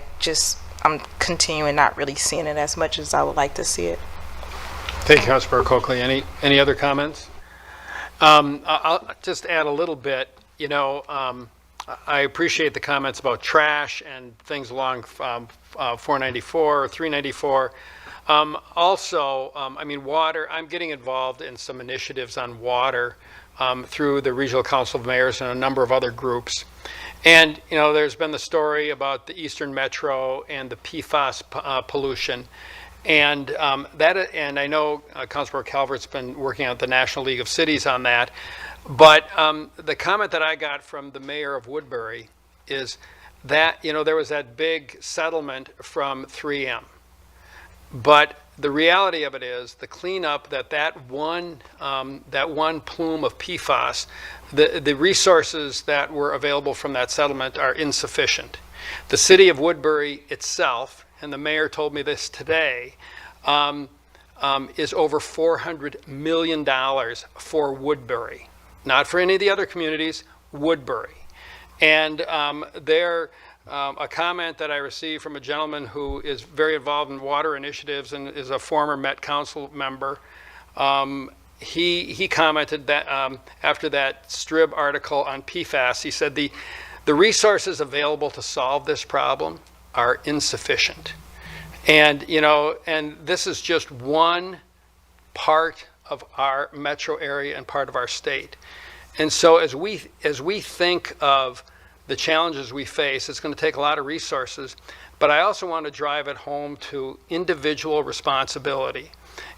continuing not really seeing it as much as I would like to see it. Thank you, Councilmember Coakley. Any other comments? I'll just add a little bit. I appreciate the comments about trash and things along 494 or 394. Also, water. I'm getting involved in some initiatives on water through the Regional Council of Mayors and a number of other groups. And, there's been the story about the Eastern Metro and the PFAS pollution. And and I know Councilmember Calvert's been working at the National League of Cities on that. But the comment that I got from the mayor of Woodbury is that, there was that big settlement from 3M. But the reality of it is the cleanup that one plume of PFAS, the resources that were available from that settlement are insufficient. The city of Woodbury itself, and the mayor told me this today, is over $400 million for Woodbury. Not for any of the other communities, Woodbury. And a comment that I received from a gentleman who is very involved in water initiatives and is a former Met Council member, he commented that after that Strib article on PFAS, he said the resources available to solve this problem are insufficient. And, and this is just one part of our metro area and part of our state. And so as we think of the challenges we face, it's going to take a lot of resources, but I also want to drive it home to individual responsibility.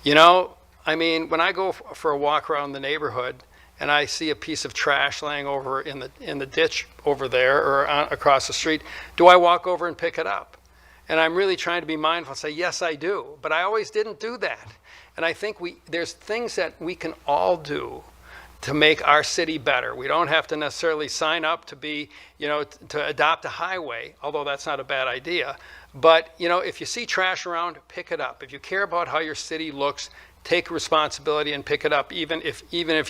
When I go for a walk around the neighborhood and I see a piece of trash laying over in the ditch over there or across the street, do I walk over and pick it up? And I'm really trying to be mindful and say, yes, I do. But I always didn't do that. And I think there's things that we can all do to make our city better. We don't have to necessarily sign up to be, to adopt a highway, although that's not a bad idea. But, if you see trash around, pick it up. If you care about how your city looks, take responsibility and pick it up, even if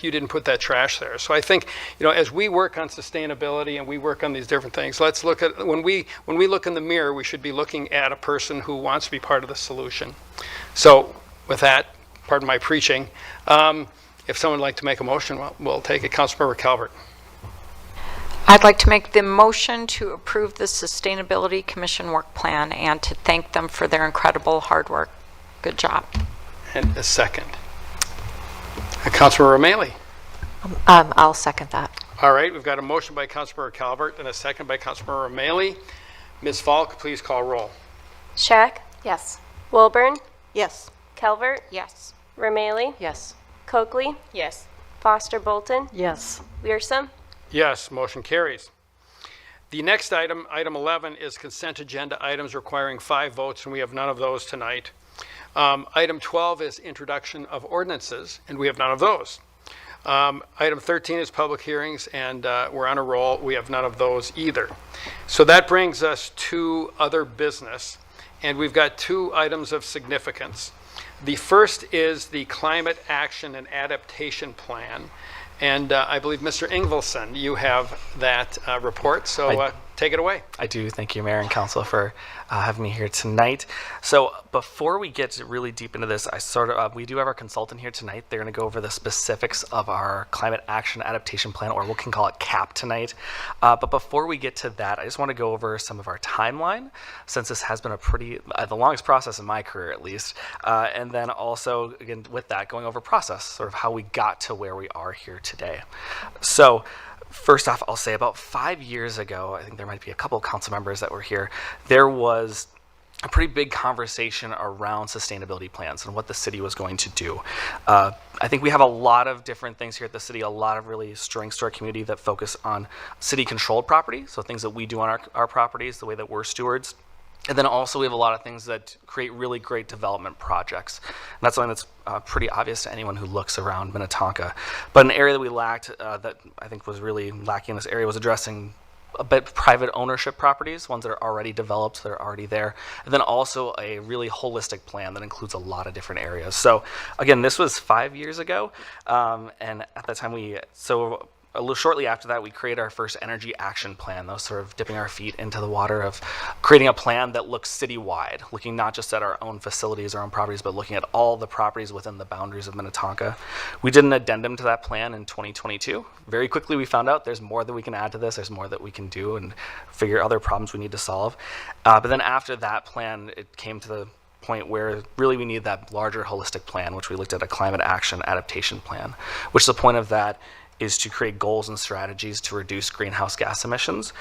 you didn't put that trash there. So I think, as we work on sustainability and we work on these different things, let's look at, when we look in the mirror, we should be looking at a person who wants to be part of the solution. So with that, pardon my preaching, if someone would like to make a motion, we'll take it. Councilmember Calvert. I'd like to make the motion to approve the Sustainability Commission work plan and to thank them for their incredible hard work. Good job. And a second. Councilmember O'Malley. I'll second that. All right, we've got a motion by Councilmember Calvert and a second by Councilmember O'Malley. Ms. Falk, please call roll. Shack, Yes. Wilburn, Yes. Calvert, Yes. Romalee, Yes. Coakley, Yes. Foster Bolton, Yes. Wiersum. Yes, motion carries. The next item, item 11, is consent agenda items requiring 5 votes, and we have none of those tonight. Item 12 is introduction of ordinances, and we have none of those. Item 13 is public hearings, and we're on a roll. We have none of those either. So that brings us to other business, and we've got 2 items of significance. The first is the Climate Action and Adaptation Plan, and I believe Mr. Ingvelson, you have that report, so take it away. I do. Thank you, Mayor and Council, for having me here tonight. So before we get really deep into this, we do have our consultant here tonight. They're going to go over the specifics of our Climate Action Adaptation Plan, or we can call it CAP tonight. But before we get to that, I just want to go over some of our timeline, since this has been the longest process in my career, at least. And then also, again, with that, going over process, sort of how we got to where we are here today. So first off, I'll say about 5 years ago, I think there might be a couple of council members that were here, there was a pretty big conversation around sustainability plans and what the city was going to do. I think we have a lot of different things here at the city, a lot of really strengths to our community that focus on city-controlled property, so things that we do on our properties, the way that we're stewards. And then also we have a lot of things that create really great development projects. And that's something that's pretty obvious to anyone who looks around Minnetonka. But an area that we lacked that I think was really lacking in this area was addressing a bit private ownership properties, ones that are already developed, that are already there. And then also a really holistic plan that includes a lot of different areas. So again, this was 5 years ago. And at that time a little shortly after that, we created our first energy action plan. That was sort of dipping our feet into the water of creating a plan that looks citywide, looking not just at our own facilities, our own properties, but looking at all the properties within the boundaries of Minnetonka. We did an addendum to that plan in 2022. Very quickly, we found out there's more that we can add to this. There's more that we can do and figure other problems we need to solve. But then after that plan, it came to the point where really we need that larger holistic plan, which we looked at a climate action adaptation plan, which the point of that is to create goals and strategies to reduce greenhouse gas emissions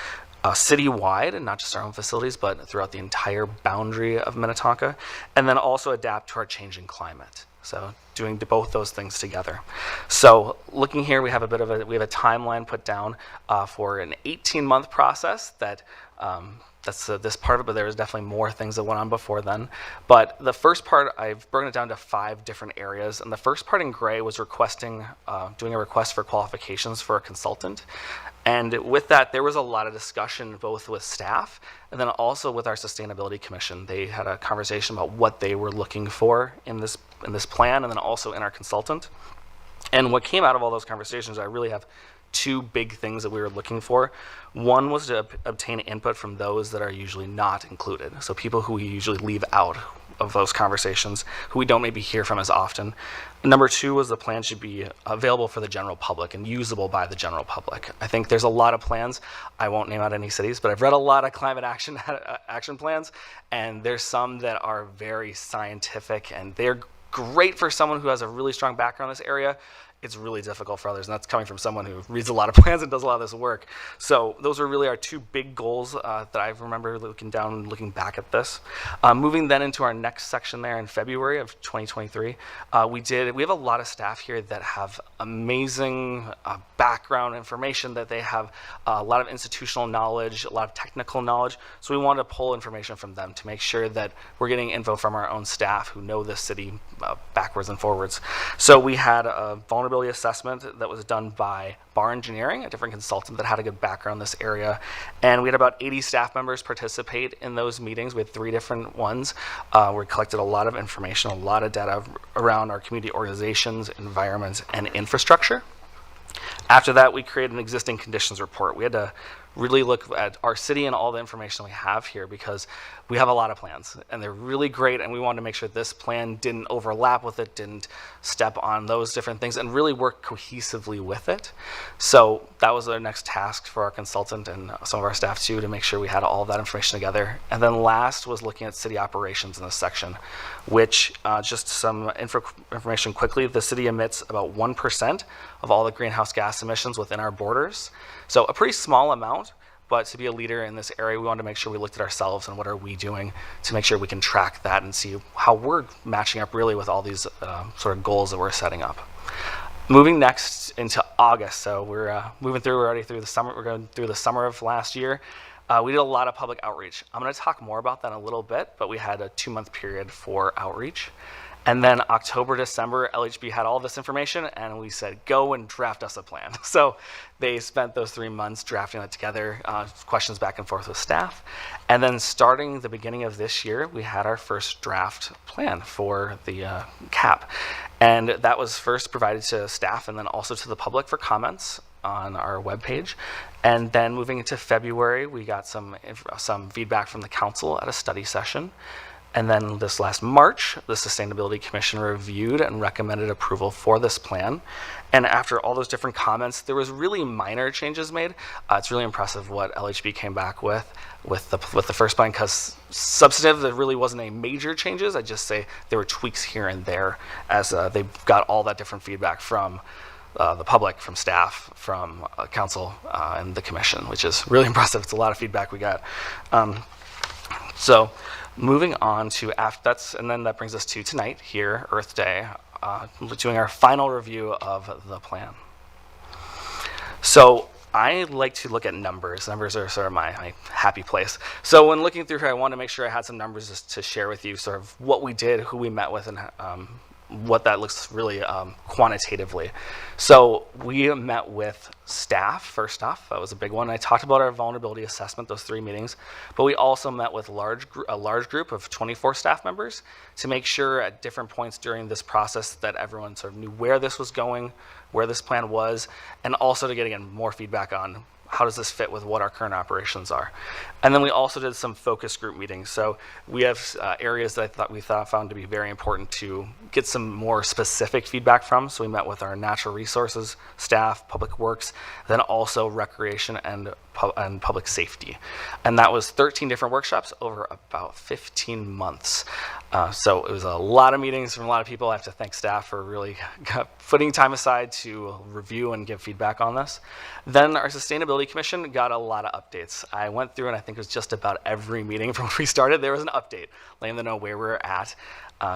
citywide, and not just our own facilities, but throughout the entire boundary of Minnetonka, and then also adapt to our changing climate. So doing both those things together. So looking here, we have a timeline put down for an 18-month process that that's this part of it, but there was definitely more things that went on before then. But the first part, I've broken it down to 5 different areas. And the first part in gray was doing a request for qualifications for a consultant. And with that, there was a lot of discussion both with staff and then also with our Sustainability Commission. They had a conversation about what they were looking for in this plan, and then also in our consultant. And what came out of all those conversations, I really have 2 big things that we were looking for. One was to obtain input from those that are usually not included, so people who we usually leave out of those conversations who we don't maybe hear from as often. Number two was the plan should be available for the general public and usable by the general public. I think there's a lot of plans. I won't name out any cities, but I've read a lot of climate action plans, and there's some that are very scientific, and they're great for someone who has a really strong background in this area. It's really difficult for others, and that's coming from someone who reads a lot of plans and does a lot of this work. So those are really our two big goals that I remember looking down and looking back at this. Moving then into our next section there in February of 2023, we have a lot of staff here that have amazing background information, that they have a lot of institutional knowledge, a lot of technical knowledge. So we wanted to pull information from them to make sure that we're getting info from our own staff who know this city backwards and forwards. So we had a vulnerability assessment that was done by Bar Engineering, a different consultant that had a good background in this area. And we had about 80 staff members participate in those meetings. We had 3 different ones. We collected a lot of information, a lot of data around our community organizations, environments, and infrastructure. After that, we created an existing conditions report. We had to really look at our city and all the information we have here, because we have a lot of plans and they're really great, and we wanted to make sure this plan didn't overlap with it, didn't step on those different things, and really work cohesively with it. So that was our next task for our consultant and some of our staff too, to make sure we had all of that information together. And then last was looking at city operations in this section, which just some information quickly, the city emits about 1% of all the greenhouse gas emissions within our borders. So a pretty small amount, but to be a leader in this area, we wanted to make sure we looked at ourselves and what are we doing to make sure we can track that and see how we're matching up really with all these sort of goals that we're setting up. Moving next into August, so we're moving through, we're already through the summer, we're going through the summer of last year. We did a lot of public outreach. I'm going to talk more about that in a little bit, but we had a 2-month period for outreach. And then October, December, LHB had all this information, and we said, go and draft us a plan. So they spent those 3 months drafting it together, questions back and forth with staff. And then starting the beginning of this year, we had our first draft plan for the CAP. And that was first provided to staff and then also to the public for comments on our webpage. And then moving into February, we got some feedback from the council at a study session. And then this last March, the Sustainability Commission reviewed and recommended approval for this plan. And after all those different comments, there was really minor changes made. It's really impressive what LHB came back with the first plan, because substantive, there really wasn't any major changes. I just say there were tweaks here and there as they got all that different feedback from the public, from staff, from council, and the commission, which is really impressive. It's a lot of feedback we got. So moving on to and then that brings us to tonight here, Earth Day, doing our final review of the plan. So I like to look at numbers. Numbers are sort of my happy place. So when looking through here, I wanted to make sure I had some numbers just to share with you, sort of what we did, who we met with, and what that looks really quantitatively. So we met with staff, first off. That was a big one. I talked about our vulnerability assessment, those 3 meetings, but we also met with a large group of 24 staff members to make sure at different points during this process that everyone sort of knew where this was going, where this plan was, and also to get, again, more feedback on how does this fit with what our current operations are. And then we also did some focus group meetings. So we have areas that we found to be very important to get some more specific feedback from. So we met with our natural resources staff, public works, then also recreation and public safety. And that was 13 different workshops over about 15 months. So it was a lot of meetings from a lot of people. I have to thank staff for really putting time aside to review and give feedback on this. Then our Sustainability Commission got a lot of updates. I went through, and I think it was just about every meeting from when we started, there was an update, letting them know where we're at.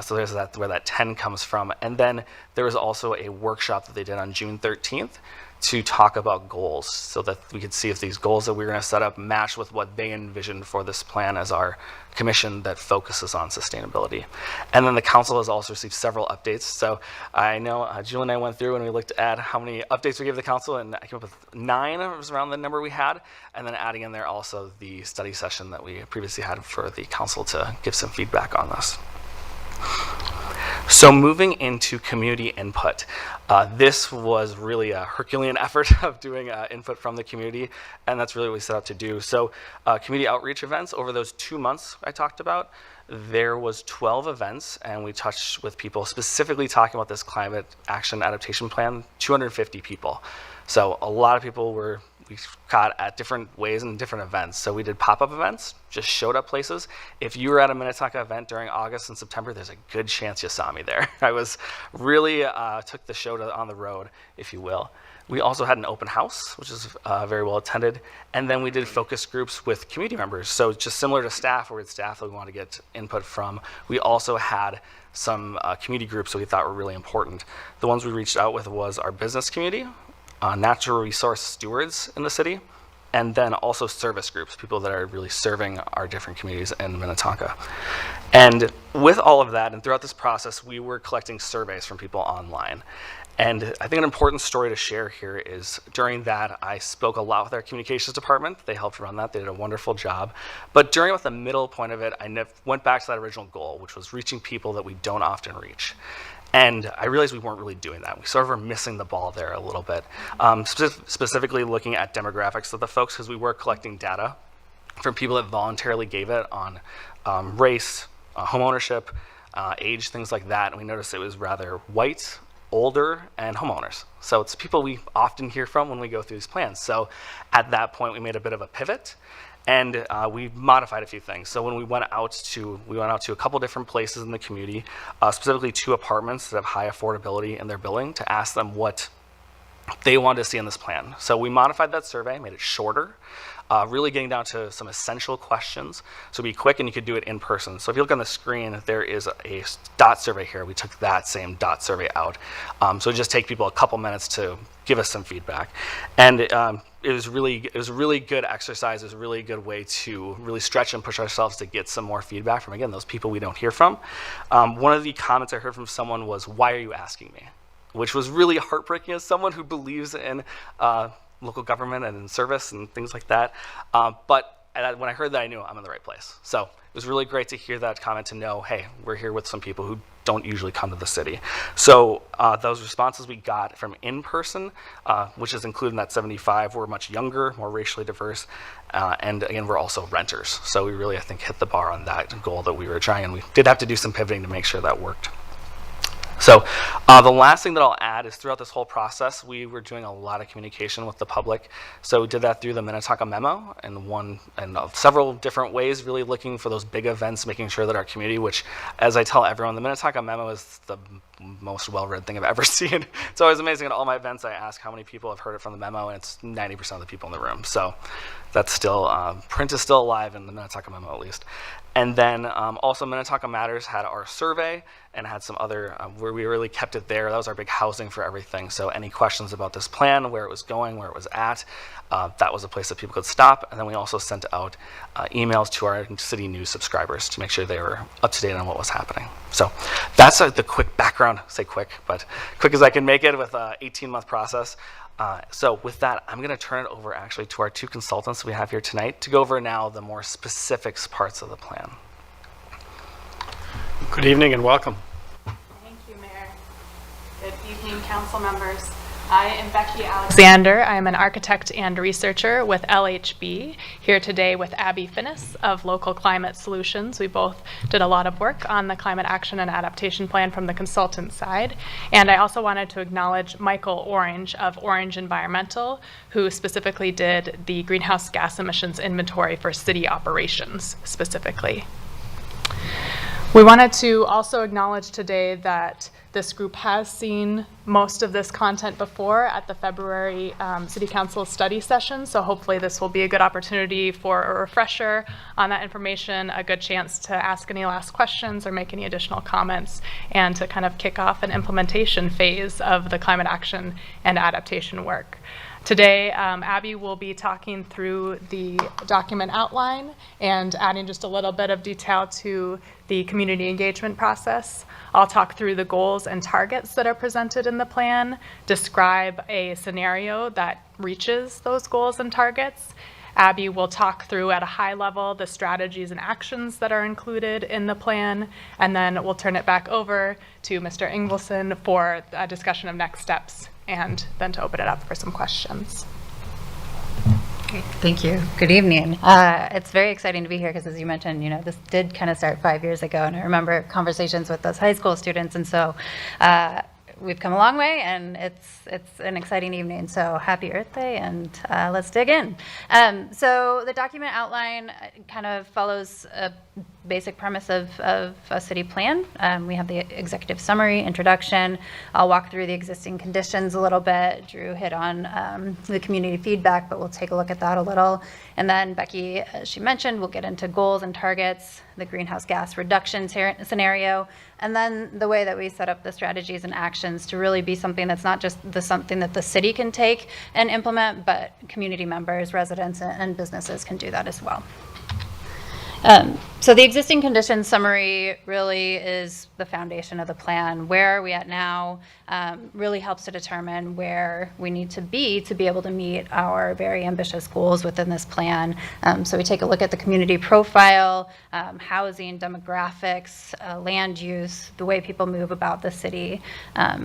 So there's where that 10 comes from. And then there was also a workshop that they did on June 13th to talk about goals, so that we could see if these goals that we were going to set up match with what they envisioned for this plan as our commission that focuses on sustainability. And then the council has also received several updates. So I know Julie and I went through and we looked at how many updates we gave the council, and I came up with 9 was around the number we had, and then adding in there also the study session that we previously had for the council to give some feedback on this. So So moving into community input, this was really a Herculean effort of doing input from the community, and that's really what we set out to do. So community outreach events over those 2 months I talked about, there was 12 events, and we touched with people specifically talking about this climate action adaptation plan, 250 people. So a lot of people we got at different ways and different events. So we did pop-up events, just showed up places. If you were at a Minnetonka event during August and September, there's a good chance you saw me there. I was really took the show on the road, if you will. We also had an open house, which is very well attended. And then we did focus groups with community members. So just similar to staff, where we had staff that we wanted to get input from, we also had some community groups that we thought were really important. The ones we reached out with was our business community, natural resource stewards in the city, and then also service groups, people that are really serving our different communities in Minnetonka. And with all of that, and throughout this process, we were collecting surveys from people online. And I think an important story to share here is during that, I spoke a lot with our communications department. They helped run that. They did a wonderful job. But during about the middle point of it, I went back to that original goal, which was reaching people that we don't often reach. And I realized we weren't really doing that. We sort of were missing the ball there a little bit. Specifically looking at demographics of the folks, because we were collecting data from people that voluntarily gave it on race, home ownership, age, things like that. And we noticed it was rather white, older, and homeowners. So it's people we often hear from when we go through these plans. So at that point, we made a bit of a pivot. And we modified a few things. So when we went out to a couple different places in the community, specifically 2 apartments that have high affordability in their building, to ask them what they wanted to see in this plan. So we modified that survey, made it shorter, really getting down to some essential questions. So be quick, and you could do it in person. So if you look on the screen, there is a dot survey here. We took that same dot survey out. So it just take people a couple minutes to give us some feedback. And it was a really good exercise. It was a really good way to really stretch and push ourselves to get some more feedback from, again, those people we don't hear from. One of the comments I heard from someone was, "Why are you asking me?" Which was really heartbreaking as someone who believes in local government and in service and things like that. But when I heard that, I knew I'm in the right place. So it was really great to hear that comment, to know, hey, we're here with some people who don't usually come to the city. So those responses we got from in-person, which is included in that 75, were much younger, more racially diverse, and again, we're also renters. So we really, I think, hit the bar on that goal that we were trying, and we did have to do some pivoting to make sure that worked. So the last thing that I'll add is throughout this whole process, we were doing a lot of communication with the public. So we did that through the Minnetonka Memo and several different ways, really looking for those big events, making sure that our community, which, as I tell everyone, the Minnetonka Memo is the most well-read thing I've ever seen. It's always amazing. At all my events, I ask how many people have heard it from the memo, and it's 90% of the people in the room. So that's still, print is still alive in the Minnetonka Memo, at least. And then also Minnetonka Matters had our survey and had some other, where we really kept it there. That was our big housing for everything. So any questions about this plan, where it was going, where it was at, that was a place that people could stop. And then we also sent out emails to our city news subscribers to make sure they were up to date on what was happening. So that's the quick background, say quick, but quick as I can make it with an 18-month process. So with that, I'm going to turn it over actually to our 2 consultants we have here tonight to go over now the more specifics parts of the plan. Good evening and welcome. Thank you, Mayor. Good evening, council members. I am Becky Alexander. I am an architect and researcher with LHB, here today with Abby Finnis of Local Climate Solutions. We both did a lot of work on the Climate Action and Adaptation Plan from the consultant side. And I also wanted to acknowledge Michael Orange of Orange Environmental, who specifically did the greenhouse gas emissions inventory for city operations specifically. We wanted to also acknowledge today that this group has seen most of this content before at the February City Council study session, so hopefully this will be a good opportunity for a refresher on that information, a good chance to ask any last questions or make any additional comments, and to kind of kick off an implementation phase of the climate action and adaptation work. Today, Abby will be talking through the document outline and adding just a little bit of detail to the community engagement process. I'll talk through the goals and targets that are presented in the plan, describe a scenario that reaches those goals and targets, Abby will talk through at a high level the strategies and actions that are included in the plan, and then we'll turn it back over to Mr. Ingvelson for a discussion of next steps, and then to open it up for some questions. Thank you. Good evening. It's very exciting to be here because, as you mentioned, this did kind of start 5 years ago, and I remember conversations with those high school students, and so we've come a long way, and it's an exciting evening. So happy Earth Day, and let's dig in. So the document outline kind of follows a basic premise of a city plan. We have the executive summary, introduction. I'll walk through the existing conditions a little bit. Drew hit on the community feedback, but we'll take a look at that a little. And then Becky, as she mentioned, we'll get into goals and targets, the greenhouse gas reduction scenario, and then the way that we set up the strategies and actions to really be something that's not just something that the city can take and implement, but community members, residents, and businesses can do that as well. So the existing conditions summary really is the foundation of the plan. Where are we at now really helps to determine where we need to be able to meet our very ambitious goals within this plan. So we take a look at the community profile, housing, demographics, land use, the way people move about the city.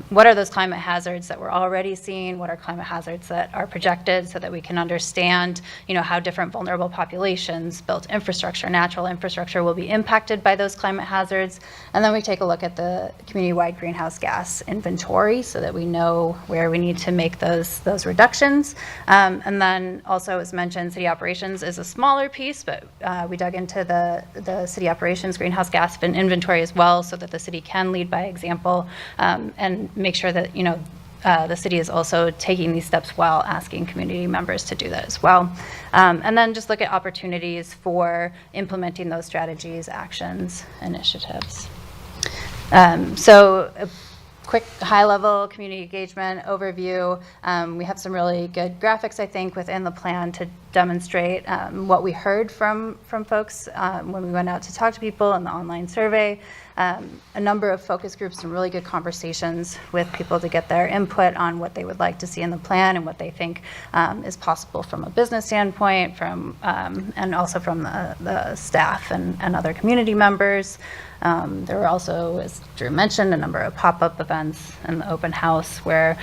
What are those climate hazards that we're already seeing? What are climate hazards that are projected, so that we can understand, how different vulnerable populations, built infrastructure, natural infrastructure will be impacted by those climate hazards. And then we take a look at the community-wide greenhouse gas inventory so that we know where we need to make those reductions. And then also, as mentioned, city operations is a smaller piece, but we dug into the city operations greenhouse gas inventory as well, so that the city can lead by example and make sure that, the city is also taking these steps while asking community members to do that as well. And then just look at opportunities for implementing those strategies, actions, initiatives. So a quick high-level community engagement overview. We have some really good graphics, I think, within the plan to demonstrate what we heard from folks when we went out to talk to people in the online survey. A number of focus groups and really good conversations with people to get their input on what they would like to see in the plan and what they think is possible from a business standpoint, and also from the staff and other community members. There were also, as Drew mentioned, a number of pop-up events and the open house where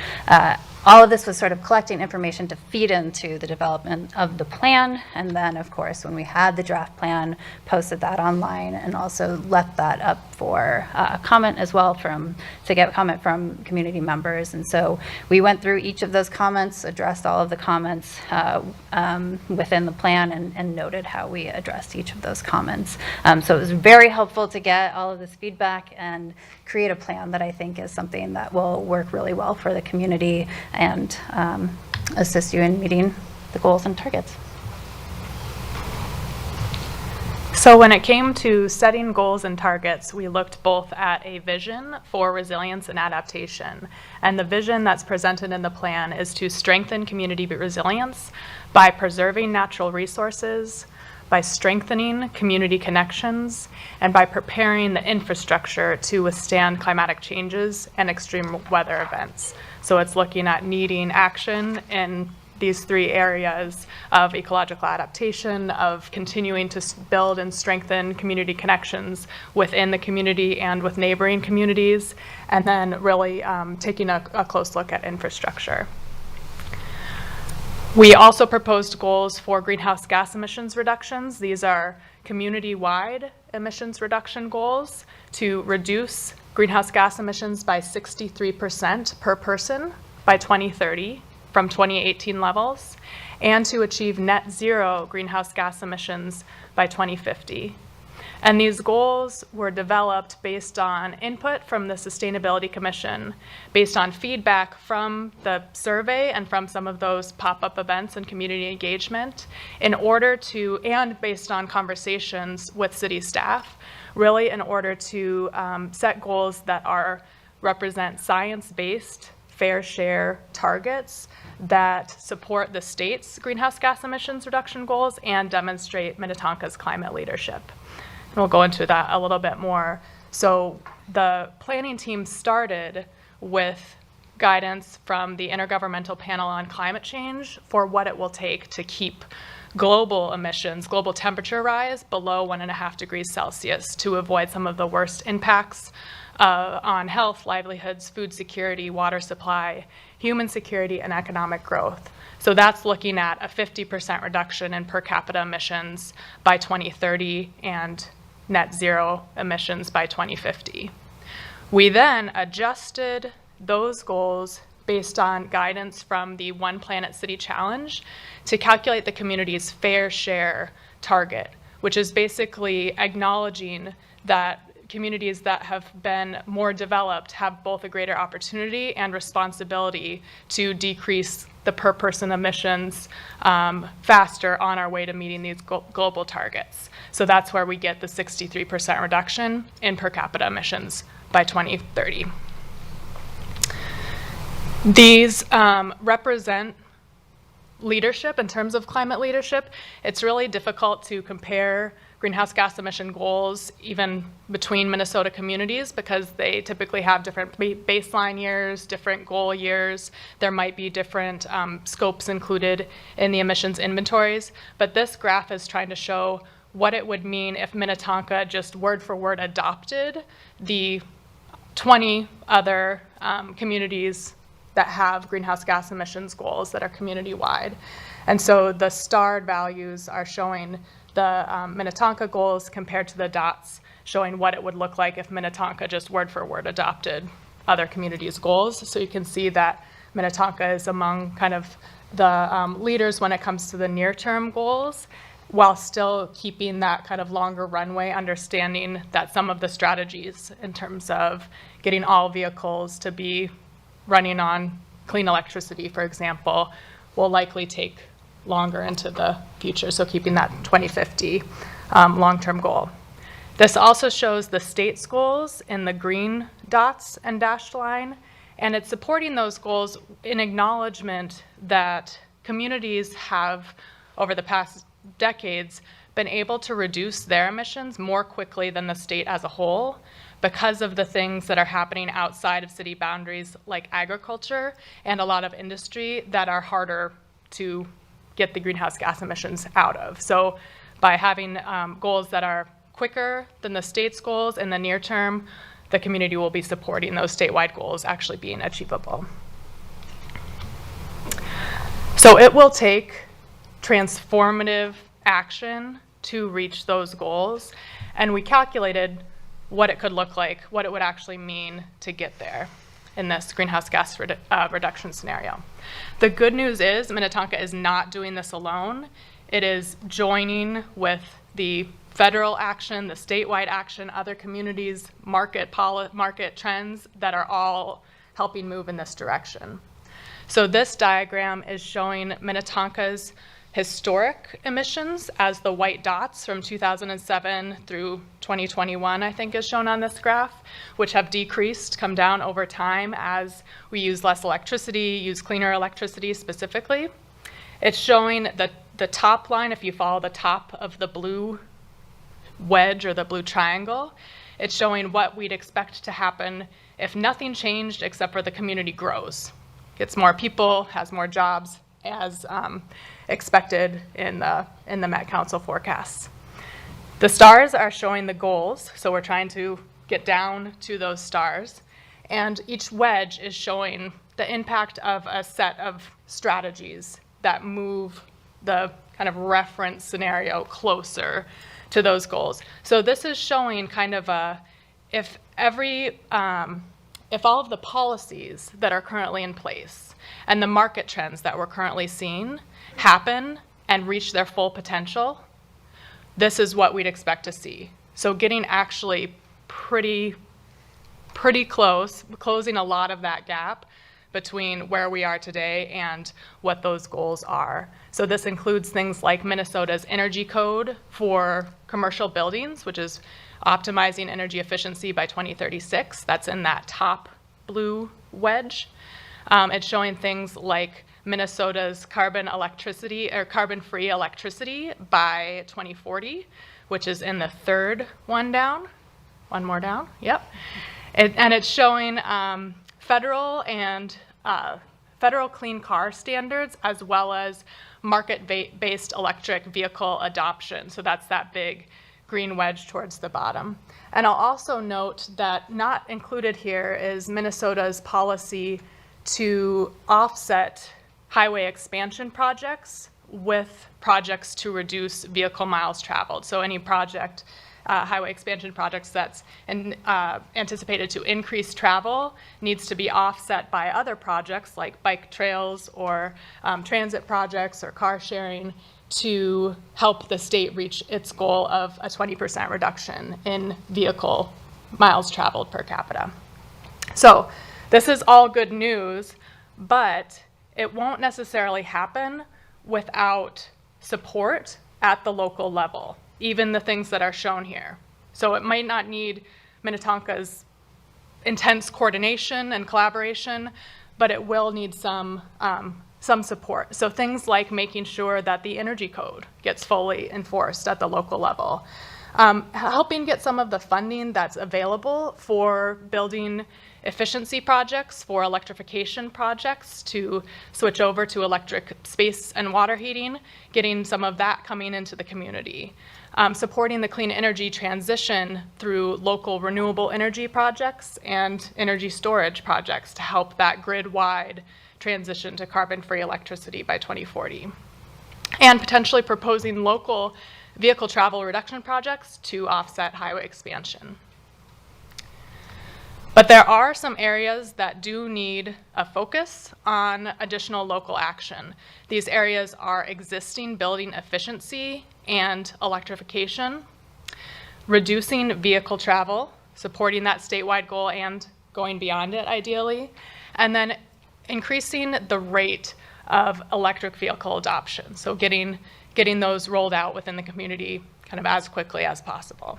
all of this was sort of collecting information to feed into the development of the plan. And then, of course, when we had the draft plan, posted that online and also left that up for comment as well, to get comment from community members. And so we went through each of those comments, addressed all of the comments within the plan, and noted how we addressed each of those comments. So it was very helpful to get all of this feedback and create a plan that I think is something that will work really well for the community and assist you in meeting the goals and targets. So when it came to setting goals and targets, we looked both at a vision for resilience and adaptation. And the vision that's presented in the plan is to strengthen community resilience by preserving natural resources, by strengthening community connections, and by preparing the infrastructure to withstand climatic changes and extreme weather events. So it's looking at needing action in these three areas of ecological adaptation, of continuing to build and strengthen community connections within the community and with neighboring communities, and then really taking a close look at infrastructure. We also proposed goals for greenhouse gas emissions reductions. These are community-wide emissions reduction goals to reduce greenhouse gas emissions by 63% per person by 2030 from 2018 levels, and to achieve net zero greenhouse gas emissions by 2050. And these goals were developed based on input from the Sustainability Commission, based on feedback from the survey and from some of those pop-up events and community engagement, and based on conversations with city staff, really in order to set goals that represent science-based, fair share targets that support the state's greenhouse gas emissions reduction goals and demonstrate Minnetonka's climate leadership. And we'll go into that a little bit more. So the planning team started with guidance from the Intergovernmental Panel on Climate Change for what it will take to keep global emissions, global temperature rise below 1.5 degrees Celsius to avoid some of the worst impacts on health, livelihoods, food security, water supply, human security, and economic growth. So that's looking at a 50% reduction in per capita emissions by 2030 and net zero emissions by 2050. We then adjusted those goals based on guidance from the One Planet City Challenge to calculate the community's fair share target, which is basically acknowledging that communities that have been more developed have both a greater opportunity and responsibility to decrease the per person emissions faster on our way to meeting these global targets. So that's where we get the 63% reduction in per capita emissions by 2030. These represent leadership in terms of climate leadership. It's really difficult to compare greenhouse gas emission goals even between Minnesota communities because they typically have different baseline years, different goal years. There might be different scopes included in the emissions inventories. But this graph is trying to show what it would mean if Minnetonka just word for word adopted the 20 other communities that have greenhouse gas emissions goals that are community-wide. And so the starred values are showing the Minnetonka goals compared to the dots, showing what it would look like if Minnetonka just word for word adopted other communities' goals. So you can see that Minnetonka is among kind of the leaders when it comes to the near-term goals, while still keeping that kind of longer runway, understanding that some of the strategies in terms of getting all vehicles to be running on clean electricity, for example, will likely take longer into the future, so keeping that 2050 long-term goal. This also shows the state's goals in the green dots and dashed line, and it's supporting those goals in acknowledgement that communities have, over the past decades, been able to reduce their emissions more quickly than the state as a whole because of the things that are happening outside of city boundaries, like agriculture and a lot of industry that are harder to get the greenhouse gas emissions out of. So by having goals that are quicker than the state's goals in the near term, the community will be supporting those statewide goals actually being achievable. So it will take transformative action to reach those goals, and we calculated what it could look like, what it would actually mean to get there in this greenhouse gas reduction scenario. The good news is Minnetonka is not doing this alone. It is joining with the federal action, the statewide action, other communities, market trends that are all helping move in this direction. So this diagram is showing Minnetonka's historic emissions as the white dots from 2007 through 2021, I think is shown on this graph, which have decreased, come down over time as we use less electricity, use cleaner electricity specifically. It's showing the top line, if you follow the top of the blue wedge or the blue triangle, it's showing what we'd expect to happen if nothing changed except for the community grows. Gets more people, has more jobs, as expected in the Met Council forecasts. The stars are showing the goals, so we're trying to get down to those stars, and each wedge is showing the impact of a set of strategies that move the kind of reference scenario closer to those goals. So this is showing kind of if all of the policies that are currently in place and the market trends that we're currently seeing happen and reach their full potential, this is what we'd expect to see. So getting actually pretty close, closing a lot of that gap between where we are today and what those goals are. So this includes things like Minnesota's energy code for commercial buildings, which is optimizing energy efficiency by 2036. That's in that top blue wedge. It's showing things like Minnesota's carbon-free electricity by 2040, which is in the third one down. One more down, yep. And it's showing federal clean car standards as well as market-based electric vehicle adoption. So that's that big green wedge towards the bottom. And I'll also note that not included here is Minnesota's policy to offset highway expansion projects with projects to reduce vehicle miles traveled. So any project, highway expansion projects that's anticipated to increase travel needs to be offset by other projects like bike trails or transit projects or car sharing to help the state reach its goal of a 20% reduction in vehicle miles traveled per capita. So this is all good news, but it won't necessarily happen without support at the local level, even the things that are shown here. So it might not need Minnetonka's intense coordination and collaboration, but it will need some support. So things like making sure that the energy code gets fully enforced at the local level, helping get some of the funding that's available for building efficiency projects, for electrification projects to switch over to electric space and water heating, getting some of that coming into the community. Supporting the clean energy transition through local renewable energy projects and energy storage projects to help that grid-wide transition to carbon-free electricity by 2040. And potentially proposing local vehicle travel reduction projects to offset highway expansion. But there are some areas that do need a focus on additional local action. These areas are existing building efficiency and electrification, reducing vehicle travel, supporting that statewide goal and going beyond it ideally, and then increasing the rate of electric vehicle adoption. So getting those rolled out within the community kind of as quickly as possible.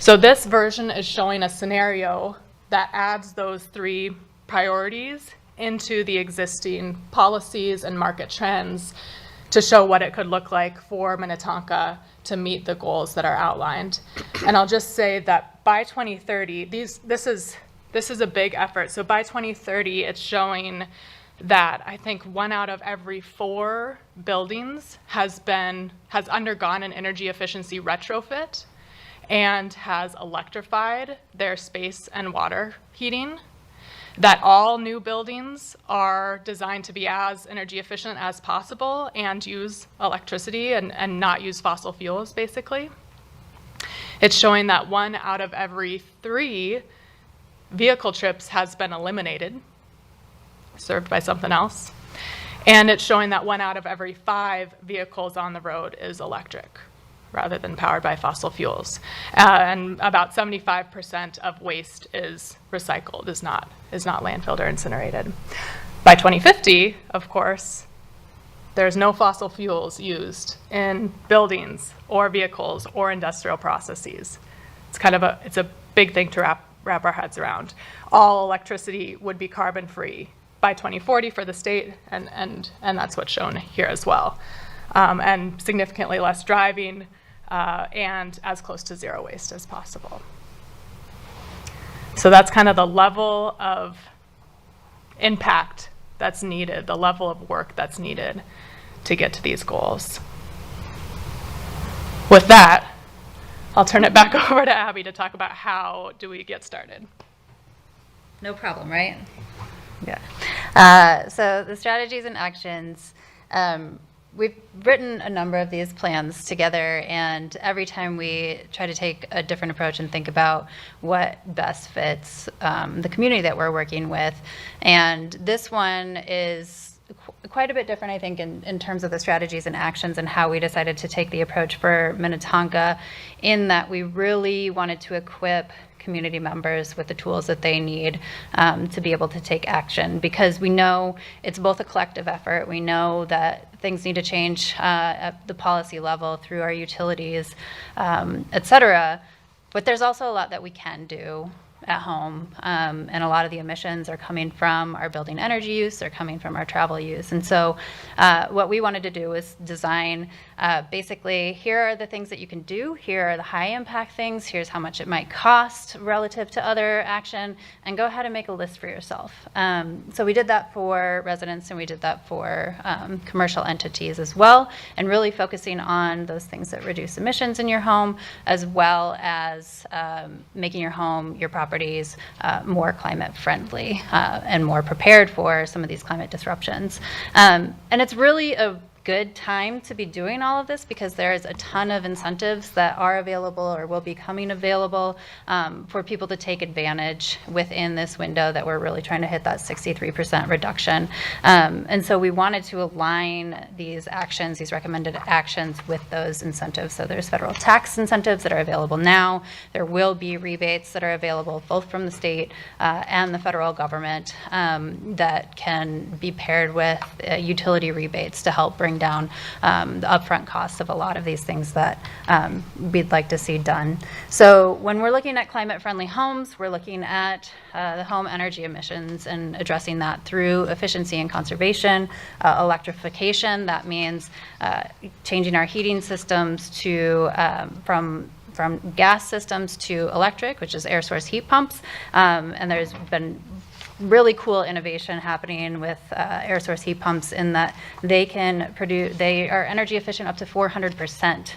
So this version is showing a scenario that adds those three priorities into the existing policies and market trends to show what it could look like for Minnetonka to meet the goals that are outlined. And I'll just say that by 2030, this is a big effort. So by 2030, it's showing that I think 1 out of every 4 buildings has undergone an energy efficiency retrofit and has electrified their space and water heating, that all new buildings are designed to be as energy efficient as possible and use electricity and not use fossil fuels, basically. It's showing that 1 out of every 3 vehicle trips has been eliminated, served by something else. And it's showing that 1 out of every 5 vehicles on the road is electric, rather than powered by fossil fuels. And about 75% of waste is recycled, is not landfilled or incinerated. By 2050, of course, there's no fossil fuels used in buildings or vehicles or industrial processes. It's a big thing to wrap our heads around. All electricity would be carbon-free by 2040 for the state, and that's what's shown here as well. And significantly less driving, and as close to zero waste as possible. So that's kind of the level of impact that's needed, the level of work that's needed to get to these goals. With that, I'll turn it back over to Abby to talk about how do we get started. No problem, right? Yeah. So the strategies and actions, we've written a number of these plans together, and every time we try to take a different approach and think about what best fits the community that we're working with. And this one is quite a bit different, I think, in terms of the strategies and actions and how we decided to take the approach for Minnetonka, in that we really wanted to equip community members with the tools that they need to be able to take action, because we know it's both a collective effort. We know that things need to change at the policy level through our utilities, et cetera, but there's also a lot that we can do at home, and a lot of the emissions are coming from our building energy use, they're coming from our travel use. And so what we wanted to do was design Basically, here are the things that you can do. Here are the high impact things. Here's how much it might cost relative to other action, and go ahead and make a list for yourself. So we did that for residents, and we did that for commercial entities as well, and really focusing on those things that reduce emissions in your home, as well as making your home, your properties, more climate friendly and more prepared for some of these climate disruptions. And it's really a good time to be doing all of this because there's a ton of incentives that are available or will be coming available for people to take advantage within this window that we're really trying to hit that 63% reduction. And so we wanted to align these actions, these recommended actions, with those incentives. So there's federal tax incentives that are available now. There will be rebates that are available both from the state and the federal government that can be paired with utility rebates to help bring down the upfront costs of a lot of these things that we'd like to see done. So when we're looking at climate-friendly homes, we're looking at the home energy emissions and addressing that through efficiency and conservation, electrification. That means changing our heating systems to from gas systems to electric, which is air source heat pumps. And there's been really cool innovation happening with air source heat pumps in that they are energy efficient up to 400%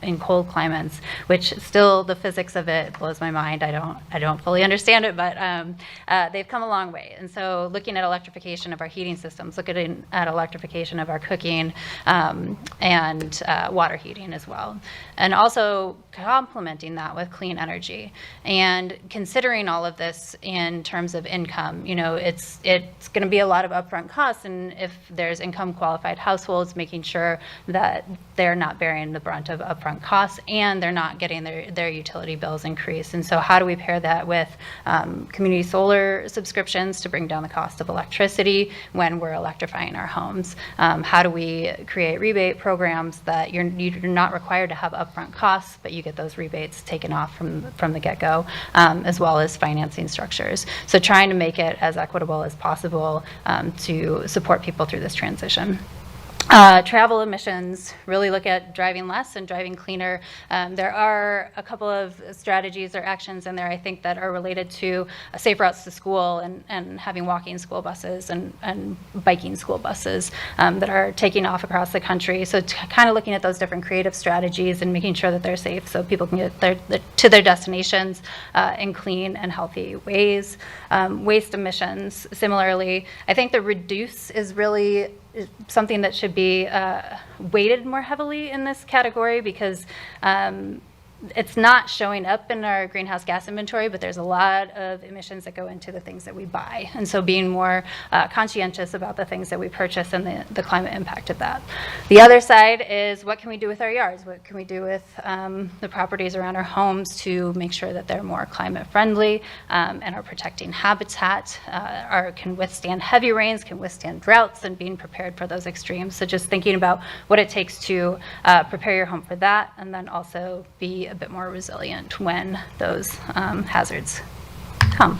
in cold climates, which still the physics of it blows my mind. I don't fully understand it, but they've come a long way. And so looking at electrification of our heating systems, looking at electrification of our cooking and water heating as well. And also complementing that with clean energy and considering all of this in terms of income. You know, it's going to be a lot of upfront costs, and if there's income qualified households, making sure that they're not bearing the brunt of upfront costs and they're not getting their utility bills increased. And so how do we pair that with community solar subscriptions to bring down the cost of electricity when we're electrifying our homes? How do we create rebate programs that you're not required to have upfront costs, but you get those rebates taken off from the get-go, as well as financing structures. So trying to make it as equitable as possible to support people through this transition. Travel emissions, really look at driving less and driving cleaner. There are a couple of strategies or actions in there, I think, that are related to safe routes to school and having walking school buses and biking school buses that are taking off across the country. So kind of looking at those different creative strategies and making sure that they're safe so people can get to their destinations in clean and healthy ways. Waste emissions, similarly, I think the reduce is really something that should be weighted more heavily in this category because it's not showing up in our greenhouse gas inventory, but there's a lot of emissions that go into the things that we buy. And so being more conscientious about the things that we purchase and the climate impact of that. The other side is what can we do with our yards? What can we do with the properties around our homes to make sure that they're more climate friendly and are protecting habitat, can withstand heavy rains, can withstand droughts, and being prepared for those extremes. So just thinking about what it takes to prepare your home for that, and then also be a bit more resilient when those hazards come.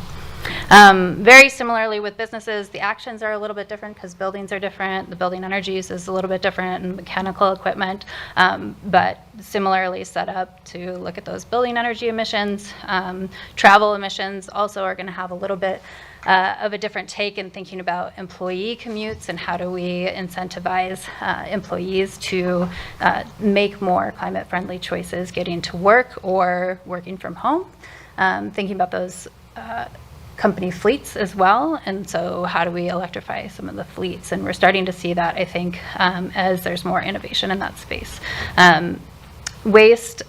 Very similarly with businesses, the actions are a little bit different because buildings are different, the building energy use is a little bit different, and mechanical equipment, but similarly set up to look at those building energy emissions. Travel emissions also are going to have a little bit of a different take in thinking about employee commutes and how do we incentivize employees to make more climate-friendly choices getting to work or working from home. Thinking about those company fleets as well, and so how do we electrify some of the fleets? And we're starting to see that, I think, as there's more innovation in that space. Waste,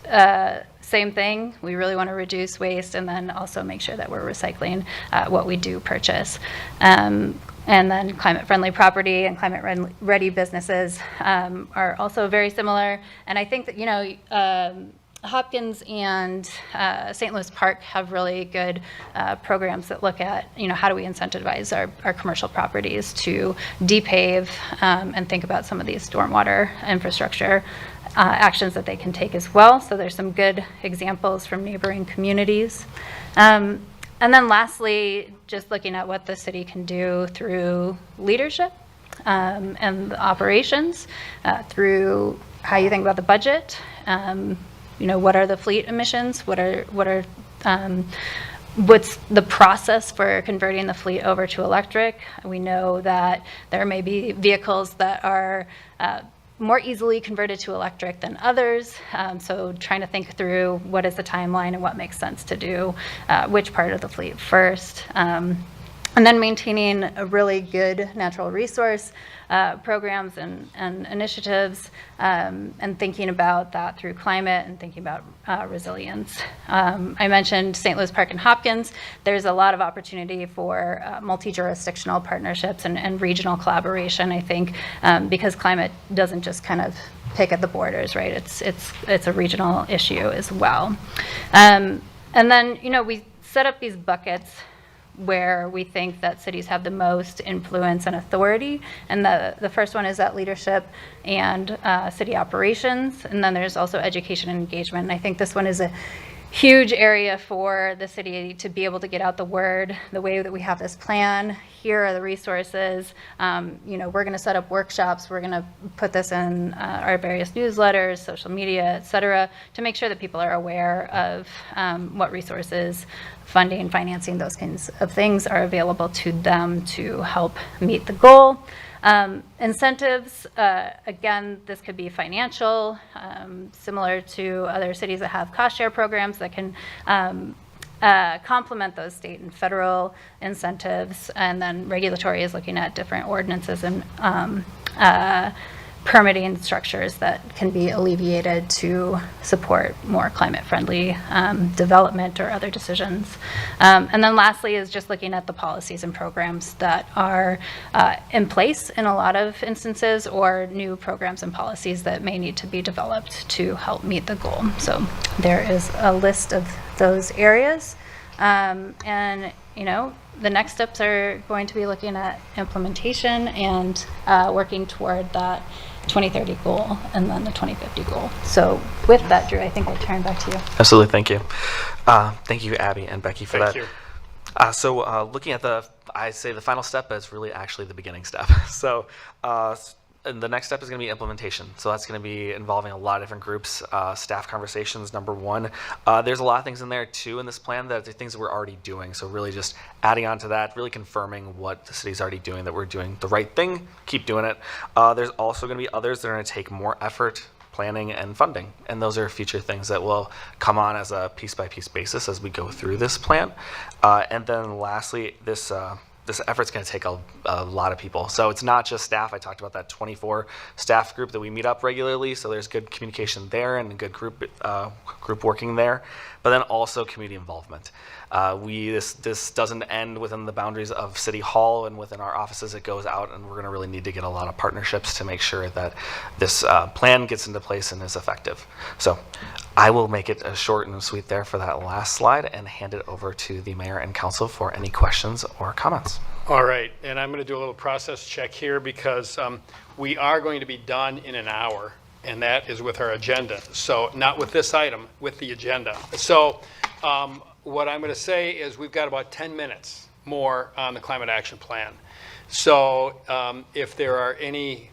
same thing. We really want to reduce waste and then also make sure that we're recycling what we do purchase. And then climate-friendly property and climate-ready businesses are also very similar. And I think that, you know, Hopkins and St. Louis Park have really good programs that look at, you know, how do we incentivize our commercial properties to depave and think about some of these stormwater infrastructure actions that they can take as well. So there's some good examples from neighboring communities. And then lastly, just looking at what the city can do through leadership. and the operations through how you think about the budget. What are the fleet emissions? What's the process for converting the fleet over to electric? We know that there may be vehicles that are more easily converted to electric than others. So trying to think through what is the timeline and what makes sense to do, which part of the fleet first. And then maintaining a really good natural resource programs and initiatives, and thinking about that through climate and thinking about resilience. I mentioned St. Louis Park and Hopkins. There's a lot of opportunity for multi-jurisdictional partnerships and regional collaboration, I think, because climate doesn't just kind of pick at the borders, right? It's a regional issue as well. And then, we set up these buckets where we think that cities have the most influence and authority. And the first one is that leadership and city operations. And then there's also education and engagement. And I think this one is a huge area for the city to be able to get out the word, the way that we have this plan. Here are the resources. We're going to set up workshops. We're going to put this in our various newsletters, social media, et cetera, to make sure that people are aware of what resources, funding, financing, those kinds of things are available to them to help meet the goal. Incentives, again, this could be financial, similar to other cities that have cost share programs that can complement those state and federal incentives. And then regulatory is looking at different ordinances and permitting structures that can be alleviated to support more climate-friendly development or other decisions. And then lastly is just looking at the policies and programs that are in place in a lot of instances, or new programs and policies that may need to be developed to help meet the goal. So there is a list of those areas. The next steps are going to be looking at implementation and working toward that 2030 goal and then the 2050 goal. So with that, Drew, I think I'll turn back to you. Absolutely, thank you. Thank you, Abby and Becky, for Thank that. you. So looking at I say the final step is really actually the beginning step. So and the next step is going to be implementation. So that's going to be involving a lot of different groups, staff conversations, number one. There's a lot of things in there too in this plan that are things that we're already doing. So really just adding on to that, really confirming what the city's already doing, that we're doing the right thing, keep doing it. There's also going to be others that are going to take more effort, planning, and funding. And those are future things that will come on as a piece-by-piece basis as we go through this plan. And then lastly, this effort's going to take a lot of people. So it's not just staff. I talked about that 24 staff group that we meet up regularly. So there's good communication there and a good group working there. But then also community involvement. This doesn't end within the boundaries of City Hall and within our offices. It goes out, and we're going to really need to get a lot of partnerships to make sure that this plan gets into place and is effective. So I will make it short and sweet there for that last slide and hand it over to the mayor and council for any questions or comments. All right, and I'm going to do a little process check here because we are going to be done in an hour, and that is with our agenda. So not with this item, with the agenda. So what I'm going to say is we've got about 10 minutes more on the climate action plan. So if there are any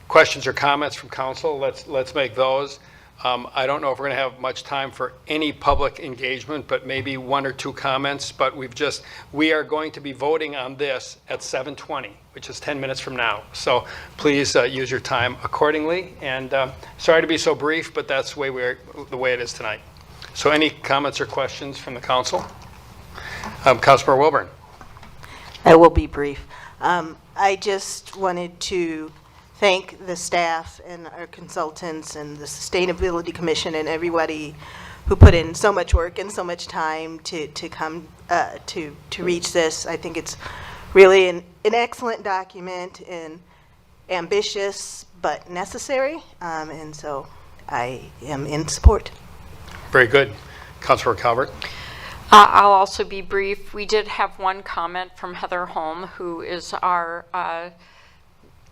questions or comments from council, let's make those. I don't know if we're going to have much time for any public engagement, but maybe one or two comments. But we are going to be voting on this at 7:20, which is 10 minutes from now. So please use your time accordingly. And sorry to be so brief, but that's the way it is tonight. So any comments or questions from the council? Councilor Wilburn. I will be brief. I just wanted to thank the staff and our consultants and the Sustainability Commission and everybody who put in so much work and so much time to come to reach this. I think it's really an excellent document and ambitious but necessary, and so I am in support. Very good. Councilor Calvert. I'll also be brief. We did have one comment from Heather Holm, who is our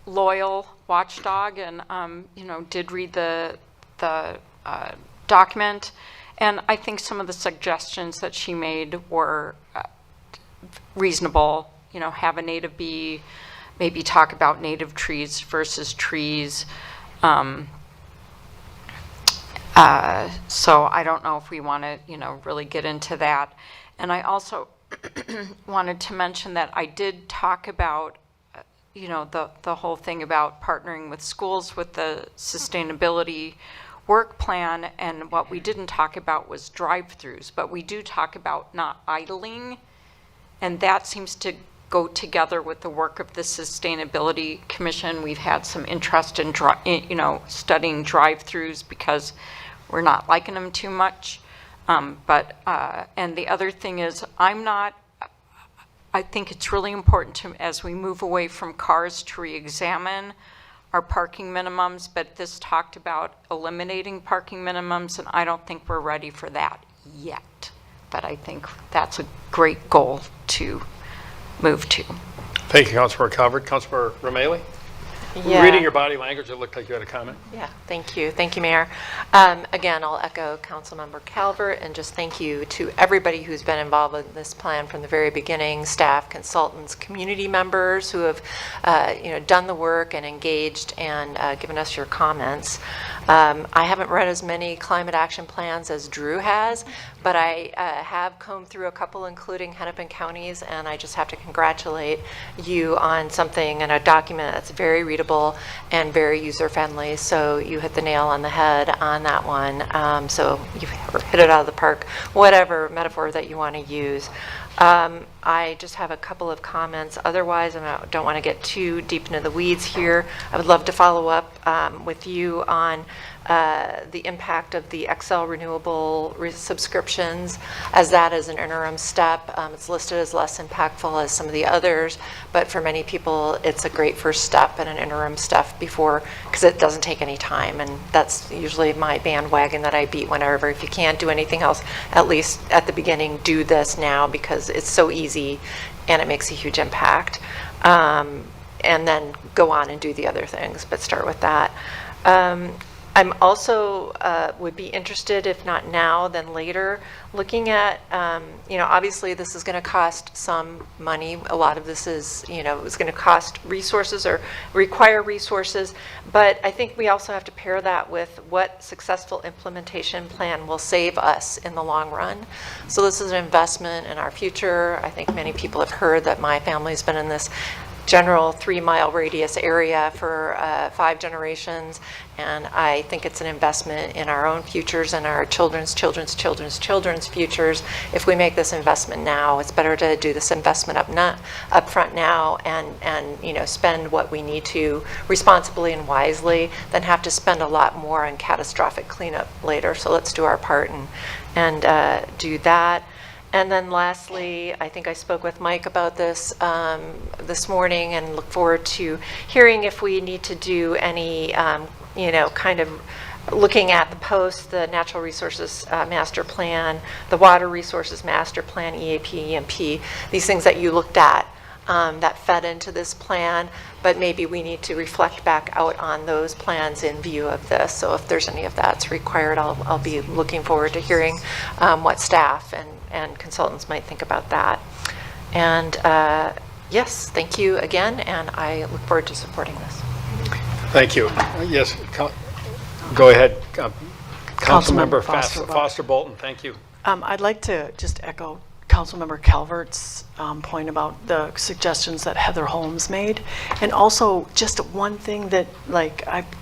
loyal watchdog, and did read the document, and I think some of the suggestions that she made were reasonable. Have a native bee maybe talk about native trees versus trees. So I don't know if we want to, really get into that. And I also wanted to mention that I did talk about, the whole thing about partnering with schools with the sustainability work plan, and what we didn't talk about was drive-throughs, but we do talk about not idling, and that seems to go together with the work of the Sustainability Commission. We've had some interest in, studying drive-throughs because we're not liking them too much. And the other thing is, I think it's really important to, as we move away from cars, to re-examine our parking minimums, but this talked about eliminating parking minimums, and I don't think we're ready for that yet. But I think that's a great goal to move to. Thank you, Councilmember Calvert. Councilmember Romali? Yeah. Reading your body language, it looked like you had a comment. Yeah, thank you. Thank you, Mayor. Again, I'll echo Councilmember Calvert and just thank you to everybody who's been involved in this plan from the very beginning, staff, consultants, community members who have done the work and engaged and given us your comments. I haven't read as many climate action plans as Drew has, but I have combed through a couple, including Hennepin County's, and I just have to congratulate you on something in a document that's very readable and very user-friendly. So you hit the nail on the head on that one. So you've hit it out of the park, whatever metaphor that you want to use. I just have a couple of comments. Otherwise, I don't want to get too deep into the weeds here. I would love to follow up with you on the impact of the XL renewable subscriptions, as that is an interim step. It's listed as less impactful as some of the others, but for many people, it's a great first step and an interim step before, because it doesn't take any time, and that's usually my bandwagon that I beat whenever. If you can't do anything else, at least at the beginning, do this now, because it's so easy and it makes a huge impact. And then go on and do the other things, but start with that. I'm also would be interested, if not now, then later, looking at, obviously this is going to cost some money. A lot of this is, it's going to cost resources or require resources, but I think we also have to pair that with what successful implementation plan will save us in the long run. So this is an investment in our future. I think many people have heard that my family's been in this general 3-mile radius area for 5 generations, and I think it's an investment in our own futures and our children's children's futures. If we make this investment now, it's better to do this investment up front now and spend what we need to responsibly and wisely than have to spend a lot more on catastrophic cleanup later. So let's do our part and do that. And then lastly, I think I spoke with Mike about this this morning, and look forward to hearing if we need to do any, kind of looking at the post, the Natural Resources Master Plan, the Water Resources Master Plan, EAP, EMP, these things that you looked at that fed into this plan, but maybe we need to reflect back out on those plans in view of this. So if there's any of that's required, I'll be looking forward to hearing what staff and consultants might think about that. And yes, thank you again, and I look forward to supporting this. Thank you. Yes, go ahead. Councilmember Foster Foster Bolton, thank you. I'd like to just echo Councilmember Calvert's point about the suggestions that Heather Holmes made, and also just one thing that,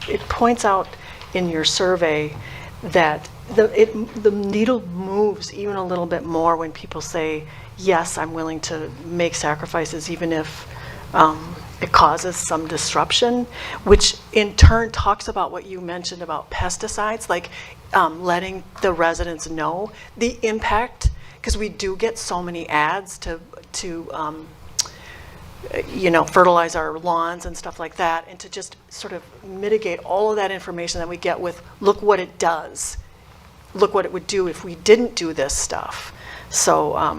it points out in your survey that the needle moves even a little bit more when people say, yes, I'm willing to make sacrifices even if it causes some disruption, which in turn talks about what you mentioned about pesticides, letting the residents know the impact, because we do get so many ads to fertilize our lawns and stuff like that, and to just sort of mitigate all of that information that we get with, look what it does. Look what it would do if we didn't do this stuff. So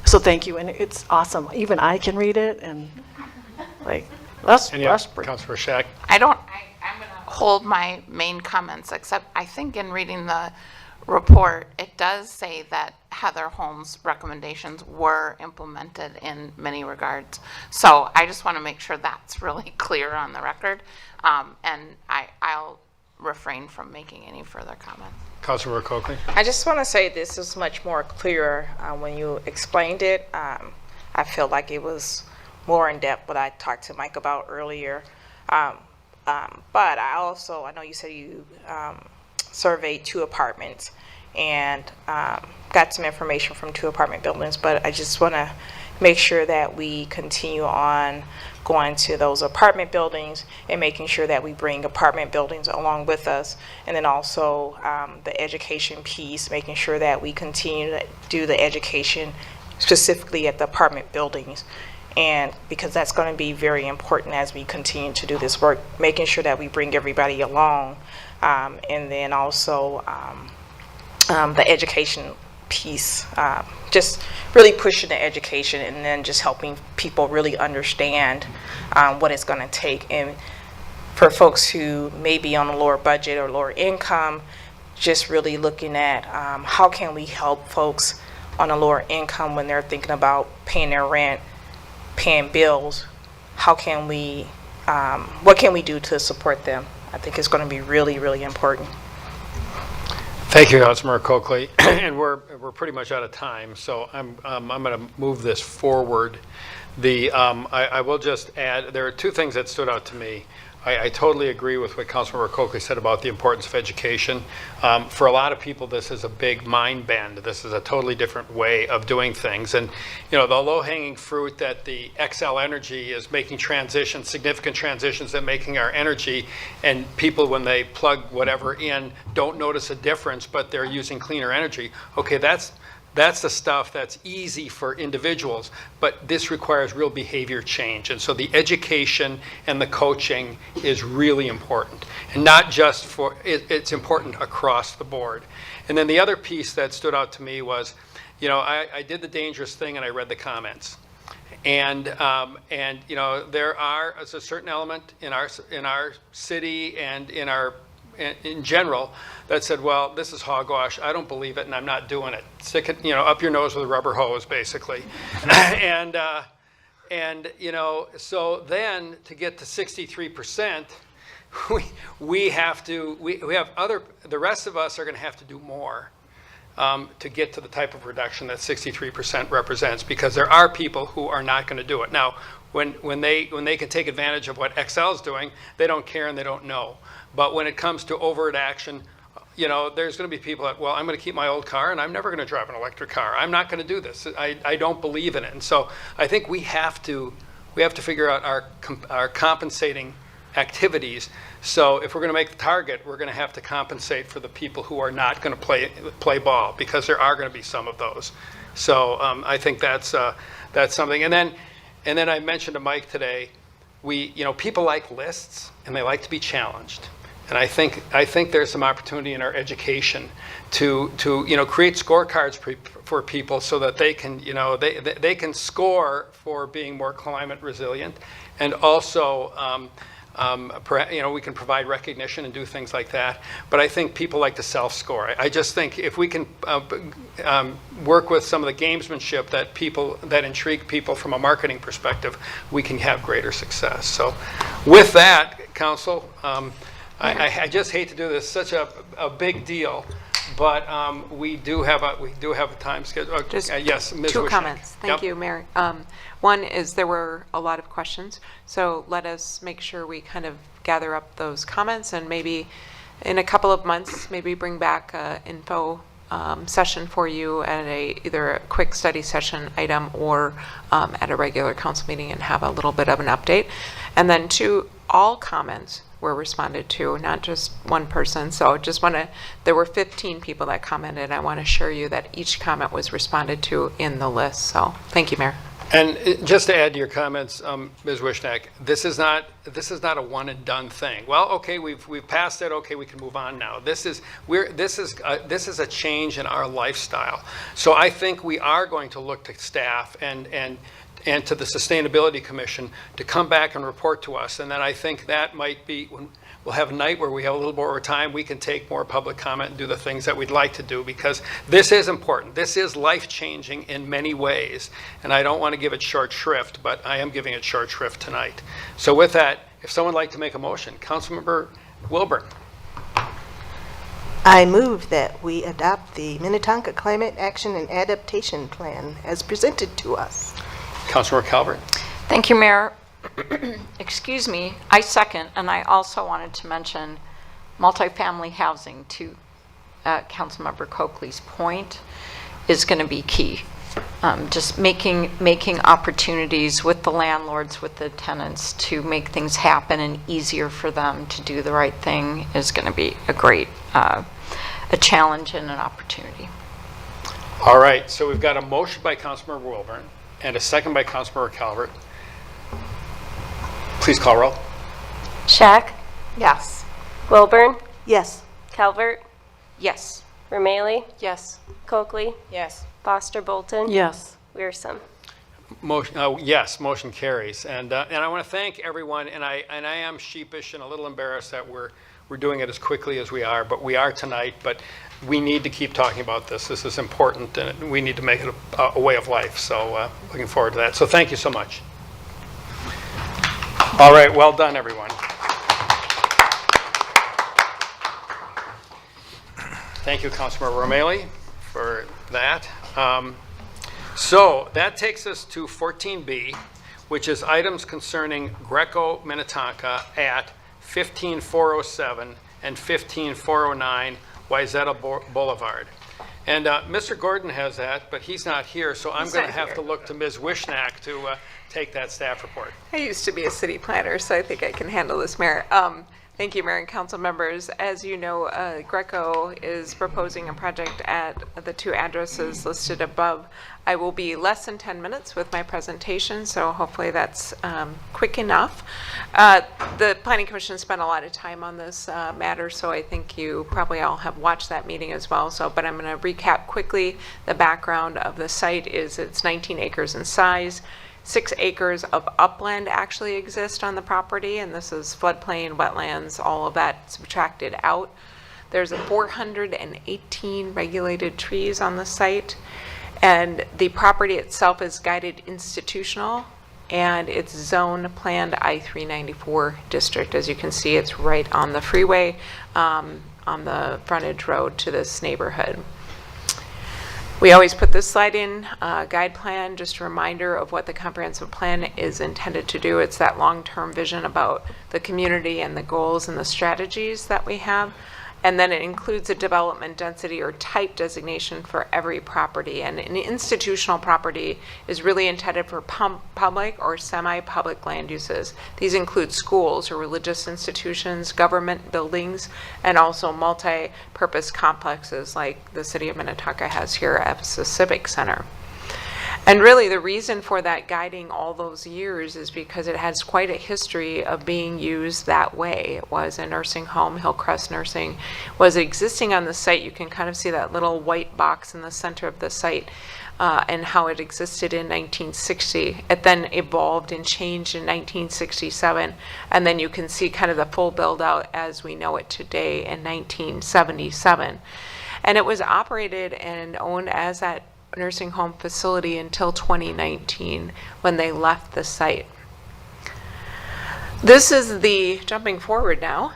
thank you, and it's awesome. Even I can read it, and that's Councilor Shack. I'm going to hold my main comments, except I think in reading the report, it does say that Heather Holmes' recommendations were implemented in many regards. So I just want to make sure that's really clear on the record. And I'll refrain from making any further comments. Councilmember Coakley. I just want to say this is much more clearer when you explained it. I feel like it was more in depth what I talked to Mike about earlier. But I know you said you surveyed 2 apartments and got some information from 2 apartment buildings, but I just want to make sure that we continue on going to those apartment buildings and making sure that we bring apartment buildings along with us, and then also the education piece, making sure that we continue to do the education specifically at the apartment buildings, and because that's going to be very important as we continue to do this work, making sure that we bring everybody along, and then also the education piece, just really pushing the education and then just helping people really understand what it's going to take. And for folks who may be on a lower budget or lower income, just really looking at how can we help folks on a lower income when they're thinking about paying their rent, paying bills. How can we, what can we do to support them? I think it's going to be really, really important. Thank you, Councilmember Coakley. And we're pretty much out of time, so I'm going to move this forward. I will just add, there are 2 things that stood out to me. I totally agree with what Councilmember Coakley said about the importance of education. For a lot of people, this is a big mind bend. This is a totally different way of doing things. And, you know, the low-hanging fruit that the Xcel Energy is making transitions, significant transitions in making our energy, and people, when they plug whatever in, don't notice a difference, but they're using cleaner energy. Okay, that's the stuff that's easy for individuals, but this requires real behavior change. And so the education and the coaching is really important. And not just for, it's important across the board. And then the other piece that stood out to me was, you know, I did the dangerous thing and I read the comments. And you know, there's a certain element in our city and in general that said, well, this is hogwash, I don't believe it, and I'm not doing it. Stick it, you know, up your nose with a rubber hose, basically. and you know, so then to get to 63%, we have the rest of us are going to have to do more to get to the type of reduction that 63% represents, because there are people who are not going to do it. Now, when they can take advantage of what Xcel is doing, they don't care and they don't know. But when it comes to overt action, you know, there's going to be people that, well, I'm going to keep my old car and I'm never going to drive an electric car. I'm not going to do this. I don't believe in it. And so I think we have to figure out our compensating activities. So if we're going to make the target, we're going to have to compensate for the people who are not going to play ball, because there are going to be some of those. So I think that's something. And then I mentioned to Mike today, you know, people like lists and they like to be challenged. And I think there's some opportunity in our education to you know, create scorecards for people so that they can, you know, they can score for being more climate resilient, and also you know, we can provide recognition and do things like that. But I think people like to self-score. I just think if we can work with some of the gamesmanship that intrigue people from a marketing perspective, we can have greater success. So with that, Council, I just hate to do this, such a big deal, but we do have a time schedule. Just yes, Ms. 2 Wishnick. comments. Thank you, Mayor. One is there were a lot of questions, so let us make sure we kind of gather up those comments, and maybe in a couple of months, maybe bring back an info session for you at either a quick study session item or at a regular council meeting, and have a little bit of an update. And then 2, all comments were responded to, not just one person. So just there were 15 people that commented. I want to assure you that each comment was responded to in the list. So thank you, Mayor. And just to add to your comments, Ms. Wishnick, this is not a one and done thing. Well, okay, we've passed it. Okay, we can move on now. This is a change in our lifestyle. So I think we are going to look to staff and and to the Sustainability Commission to come back and report to us. And then I think that might be, when we'll have a night where we have a little more time, we can take more public comment and do the things that we'd like to do, because this is important. This is life-changing in many ways. And I don't want to give it short shrift, but I am giving it short shrift tonight. So with that, if someone would like to make a motion, Councilmember Wilburn. I move that we adopt the Minnetonka Climate Action and Adaptation Plan as presented to us. Councilmember Calvert. Thank you, Mayor. Excuse me, I second, and I also wanted to mention multifamily housing to Councilmember Coakley's point is going to be key. Just making opportunities with the landlords, with the tenants, to make things happen and easier for them to do the right thing is going to be a great a challenge and an opportunity. All right, so we've got a motion by Councilmember Wilburn and a second by Councilmember Calvert. Please call roll. Shack, Yes. Wilburn, Yes. Calvert, Yes. Vermaley, Yes. Coakley, Yes. Foster Bolton, Yes. Wearsome. Motion, yes, motion carries. And I want to thank everyone, and I am sheepish and a little embarrassed that we're doing it as quickly as we are, but we are tonight. But we need to keep talking about this. This is important, and we need to make it a way of life. So looking forward to that. So thank you so much. All right, well done, everyone. Thank you, Councilmember Romali, for that. So that takes us to 14B, which is items concerning Greco Minnetonka at 15407 and 15409 Wayzata Boulevard. And Mr. Gordon has that, but he's not here, so I'm going to have to look to Ms. Wishnack to take that staff report. I used to be a city planner, so I think I can handle this, Mayor. Thank you, Mayor and Council members. As you know, Greco is proposing a project at the two addresses listed above. I will be less than 10 minutes with my presentation, so hopefully that's quick enough. The Planning Commission spent a lot of time on this matter, so I think you probably all have watched that meeting as well. But I'm going to recap quickly. The background of the site is it's 19 acres in size. 6 acres of upland actually exist on the property, and this is floodplain, wetlands, all of that subtracted out. There's 418 regulated trees on the site, and the property itself is guided institutional, and it's zone planned I-394 district. As you can see, it's right on the freeway, on the frontage road to this neighborhood. We always put this slide in, guide plan, just a reminder of what the comprehensive plan is intended to do. It's that long-term vision about the community and the goals and the strategies that we have. And then it includes a development density or type designation for every property. And an institutional property is really intended for public or semi-public land uses. These include schools or religious institutions, government buildings, and also multi-purpose complexes like the City of Minnetonka has here at the Civic Center. And really the reason for that guiding all those years is because it has quite a history of being used that way. It was a nursing home, Hillcrest Nursing, was existing on the site. You can kind of see that little white box in the center of the site and how it existed in 1960. It then evolved and changed in 1967. And then you can see kind of the full build out as we know it today in 1977. And it was operated and owned as that nursing home facility until 2019 when they left the site. This is the, jumping forward now,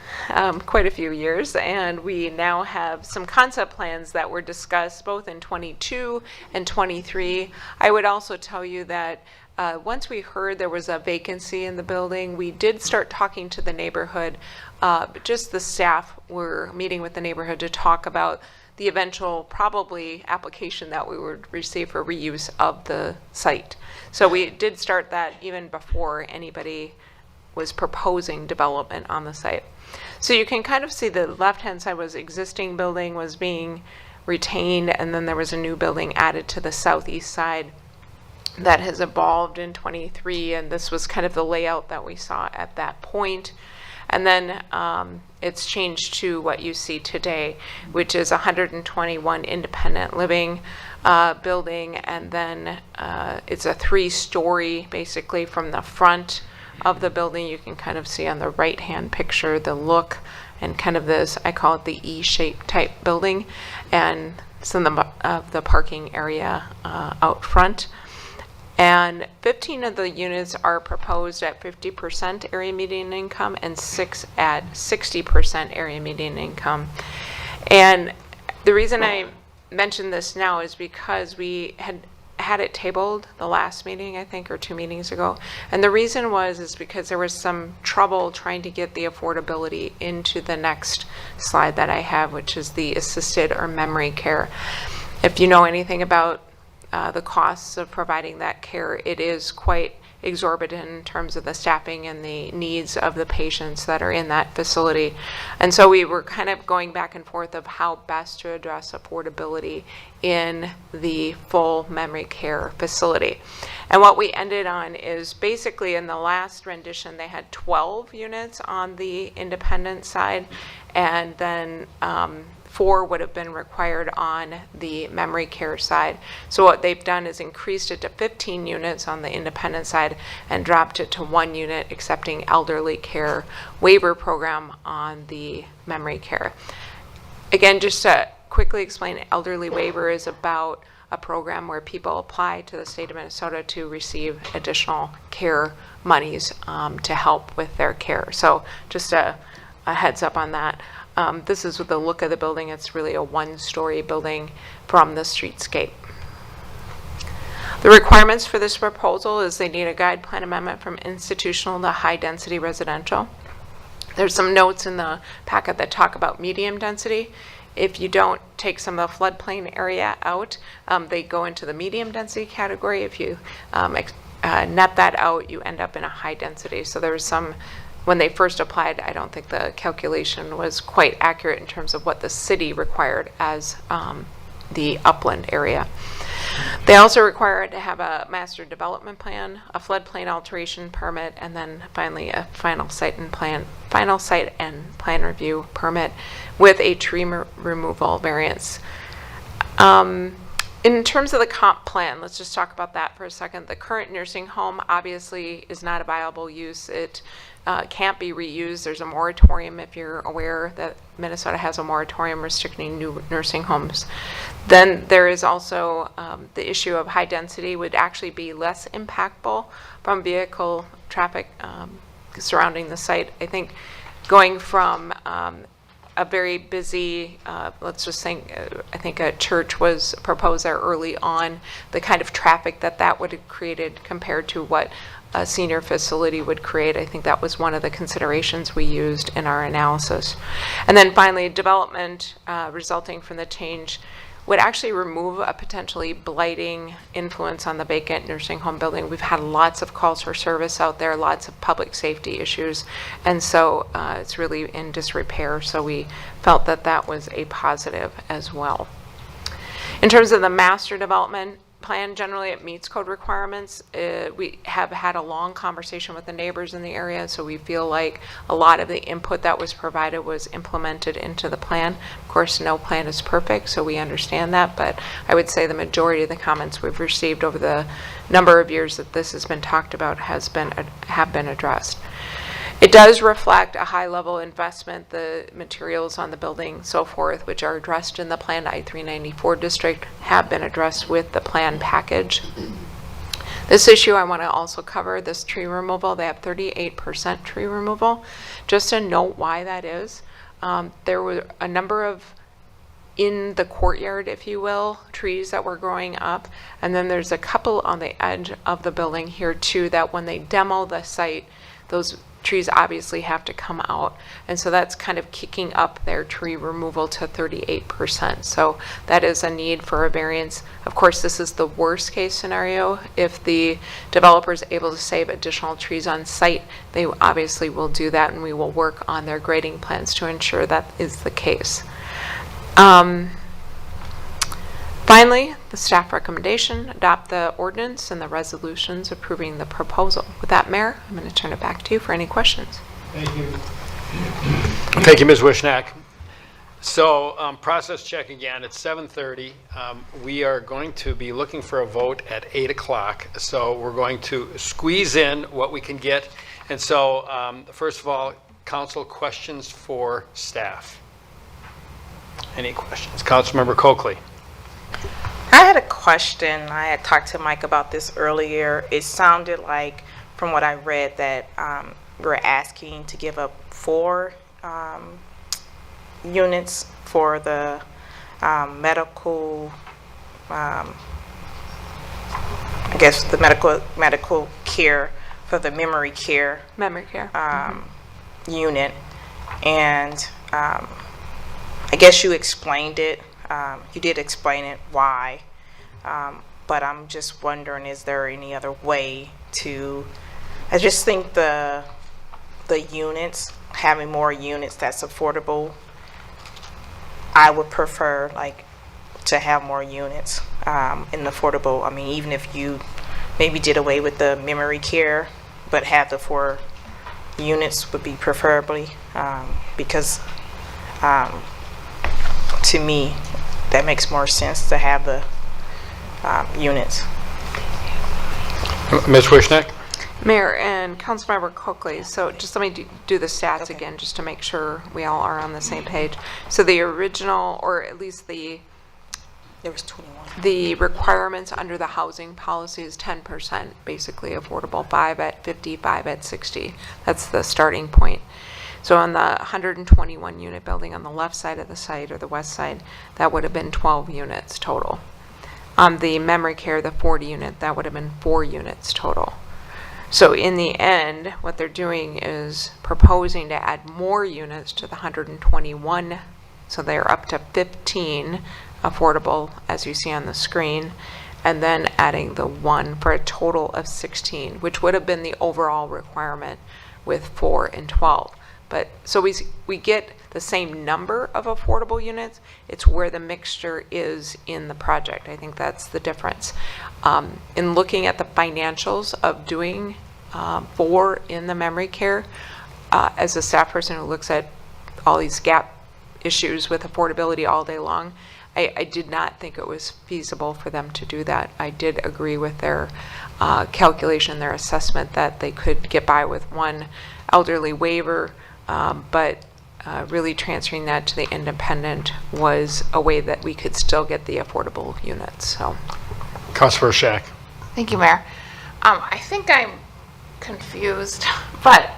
quite a few years, and we now have some concept plans that were discussed both in 22 and 23. I would also tell you that once we heard there was a vacancy in the building, we did start talking to the neighborhood, but just the staff were meeting with the neighborhood to talk about the eventual probably application that we would receive for reuse of the site. So we did start that even before anybody was proposing development on the site. So you can kind of see the left-hand side was existing building was being retained, and then there was a new building added to the southeast side that has evolved in 23, and this was kind of the layout that we saw at that point. And then it's changed to what you see today, which is 121 independent living building, and then it's a 3-story, basically from the front of the building. You can kind of see on the right-hand picture the look and kind of this, I call it the E-shaped type building, and some of the parking area out front. And 15 of the units are proposed at 50% area median income and 6 at 60% area median income. And the reason I mention this now is because we had it tabled the last meeting, I think, or 2 meetings ago. And the reason is because there was some trouble trying to get the affordability into the next slide that I have, which is the assisted or memory care. If you know anything about the costs of providing that care, it is quite exorbitant in terms of the staffing and the needs of the patients that are in that facility. And so we were kind of going back and forth of how best to address affordability in the full memory care facility. And what we ended on is basically in the last rendition, they had 12 units on the independent side, and then 4 would have been required on the memory care side. So what they've done is increased it to 15 units on the independent side and dropped it to 1 unit, accepting elderly care waiver program on the memory care. Again, just to quickly explain, elderly waiver is about a program where people apply to the state of Minnesota to receive additional care monies to help with their care. So just a heads up on that. This is the look of the building. It's really a 1-story building from the streetscape. The requirements for this proposal is they need a guide plan amendment from institutional to high density residential. There's some notes in the packet that talk about medium density. If you don't take some of the floodplain area out, they go into the medium density category. If you net that out, you end up in a high density. So there was some, when they first applied, I don't think the calculation was quite accurate in terms of what the city required as the upland area. They also require it to have a master development plan, a floodplain alteration permit, and then finally a final site and plan review permit with a tree removal variance. In terms of the comp plan, let's just talk about that for a second. The current nursing home obviously is not a viable use. It can't be reused. There's a moratorium, if you're aware that Minnesota has a moratorium restricting new nursing homes. Then there is also the issue of high density would actually be less impactful from vehicle traffic surrounding the site. I think going from a very busy, let's just think, I think a church was proposed there early on, the kind of traffic that would have created compared to what a senior facility would create. I think that was one of the considerations we used in our analysis. And then finally, development resulting from the change would actually remove a potentially blighting influence on the vacant nursing home building. We've had lots of calls for service out there, lots of public safety issues, and so it's really in disrepair, so we felt that that was a positive as well. In terms of the master development plan, generally it meets code requirements. We have had a long conversation with the neighbors in the area, so we feel like a lot of the input that was provided was implemented into the plan. Of course, no plan is perfect, so we understand that, but I would say the majority of the comments we've received over the number of years that this has been talked about have been addressed. It does reflect a high-level investment, the materials on the building, so forth, which are addressed in the Plan I-394 district, have been addressed with the plan package. This issue I want to also cover, this tree removal. They have 38% tree removal. Just to note why that is, there were a number of, in the courtyard, if you will, trees that were growing up, and then there's a couple on the edge of the building here too that when they demo the site, those trees obviously have to come out, and so that's kind of kicking up their tree removal to 38%. So that is a need for a variance. Of course, this is the worst case scenario. If the developer is able to save additional trees on site, they obviously will do that, and we will work on their grading plans to ensure that is the case. Finally, the staff recommendation, adopt the ordinance and the resolutions approving the proposal. With that, Mayor, I'm going to turn it back to you for any questions. Thank you. Thank you, Ms. Wishnak. So, process check again. It's 7:30. We are going to be looking for a vote at 8 o'clock. So we're going to squeeze in what we can get. And so, first of all, council questions for staff. Any questions? Councilmember Coakley. I had a question. I had talked to Mike about this earlier. It sounded like, from what I read, that we're asking to give up 4 units for the medical, I guess the medical care for the memory care unit. And I guess you explained it. You did explain it, why. But I'm just wondering, is there any other way to, I just think the units, having more units that's affordable, I would prefer like to have more units in the affordable. I mean, even if you maybe did away with the memory care, but have the 4 units would be preferably, because to me, that makes more sense to have the units. Ms. Wishnak? Mayor and Councilmember Coakley, so just let me do the stats again, just to make sure we all are on the same page. So the original, or at least there was 21. The requirements under the housing policy is 10%, basically affordable, 5 at 50, 5 at 60. That's the starting point. So on the 121 unit building on the left side of the site, or the west side, that would have been 12 units total. On the memory care, the 40 unit, that would have been 4 units total. So in the end, what they're doing is proposing to add more units to the 121, so they're up to 15 affordable, as you see on the screen, and then adding the 1 for a total of 16, which would have been the overall requirement with 4 and 12. But so we get the same number of affordable units. It's where the mixture is in the project. I think that's the difference. In looking at the financials of doing 4 in the memory care, as a staff person who looks at all these gap issues with affordability all day long, I did not think it was feasible for them to do that. I did agree with their calculation, their assessment, that they could get by with 1 elderly waiver, but really transferring that to the independent was a way that we could still get the affordable units. So, Councilor Shack. Thank you, Mayor. I think I'm confused, but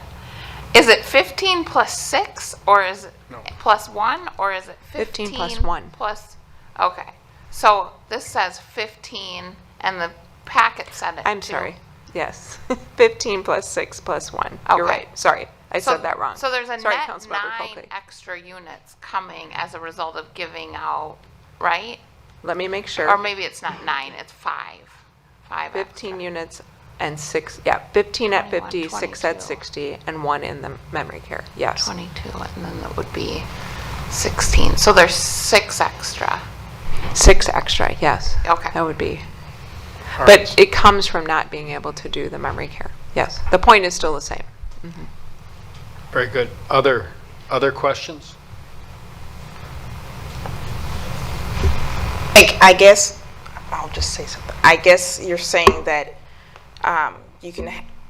is it 15 plus 6, or is it plus 1, or is it 15 plus 1. plus? Okay, so this says 15, and the packet said it. I'm too. sorry. Yes, 15 plus 6 plus 1. You're Okay. right. Sorry, I said that wrong. So there's a Sorry, net Councilmember 9 Coakley. extra units coming as a result of giving out, right? Let me make sure. Or maybe it's not 9, it's 5. 5 15 units and 6, yeah, 15 at 21, 50, 6 at 22. 60, and 1 in the memory care. Yes. 22, and then that would be 16. So there's 6 extra. 6 extra, yes. Okay. That would be. But it comes from not being able to do the memory care. Yes. The point is still the same. Very good. Other questions? I guess, I'll just say something. I guess you're saying that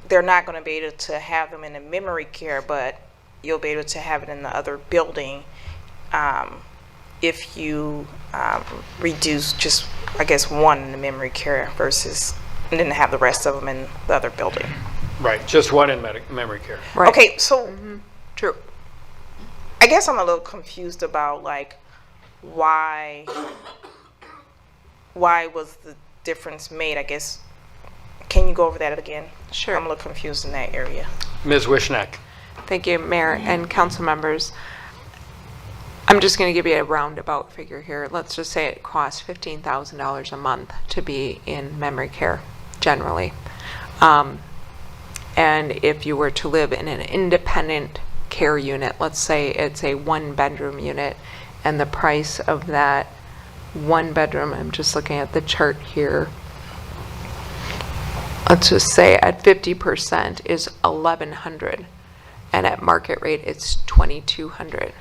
they're not going to be able to have them in the memory care, but you'll be able to have it in the other building if you reduce just, I guess, 1 in the memory care versus, and then have the rest of them in the other building. Right, just 1 in memory care. Right. Okay, so True. I guess I'm a little confused about like why was the difference made? I guess, can you go over that again? Sure. I'm a little confused in that area. Ms. Wishnak. Thank you, Mayor and council members. I'm just going to give you a roundabout figure here. Let's just say it costs $15,000 a month to be in memory care, generally. And if you were to live in an independent care unit, let's say it's a 1-bedroom unit, and the price of that 1-bedroom, I'm just looking at the chart here, let's just say at 50% is $1,100. and at market rate, it's 2,200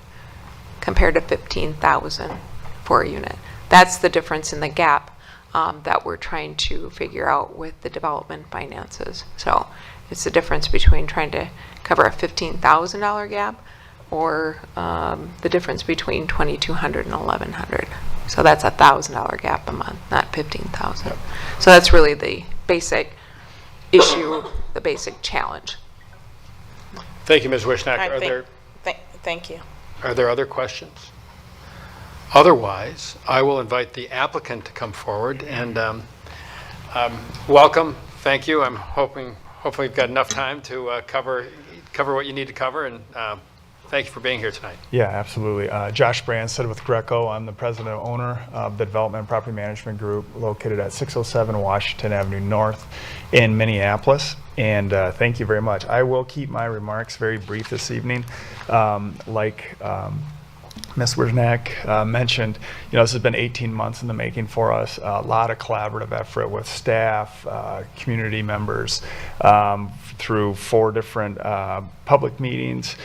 compared to 15,000 for a unit. That's the difference in the gap that we're trying to figure out with the development finances. So it's the difference between trying to cover a $15,000 gap or the difference between 2,200 and 1,100. So that's a $1,000 gap a month, not 15,000. So that's really the basic issue, the basic challenge. Thank you, Ms. Wishnak. All right, Are there thank you. Are there other questions? Otherwise, I will invite the applicant to come forward and welcome. Thank you. I'm hopefully you've got enough time to cover what you need to cover, and thank you for being here tonight. Yeah, absolutely. Josh Branstad with Greco. I'm the president and owner of the Development and Property Management Group located at 607 Washington Avenue North in Minneapolis. And thank you very much. I will keep my remarks very brief this evening. Like Ms. Wishnak mentioned, this has been 18 months in the making for us. A lot of collaborative effort with staff, community members, through 4 different public meetings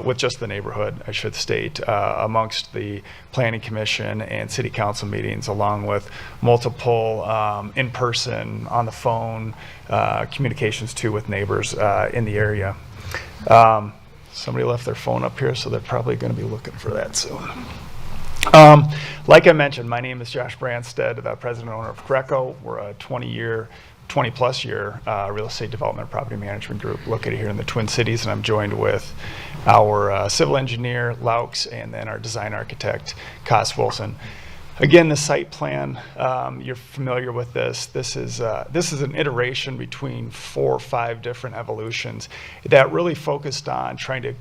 with just the neighborhood, I should state, amongst the Planning Commission and City Council meetings, along with multiple in-person, on the phone, communications too with neighbors in the area. Somebody left their phone up here, so they're probably going to be looking for that soon. Like I mentioned, my name is Josh Branstad, the president and owner of Greco. We're a 20-plus year real estate development and property management group located here in the Twin Cities, and I'm joined with our civil engineer, Laux, and then our design architect, Koss Wilson. Again, the site plan, you're familiar with this. This is an iteration between 4 or 5 different evolutions that really focused on trying to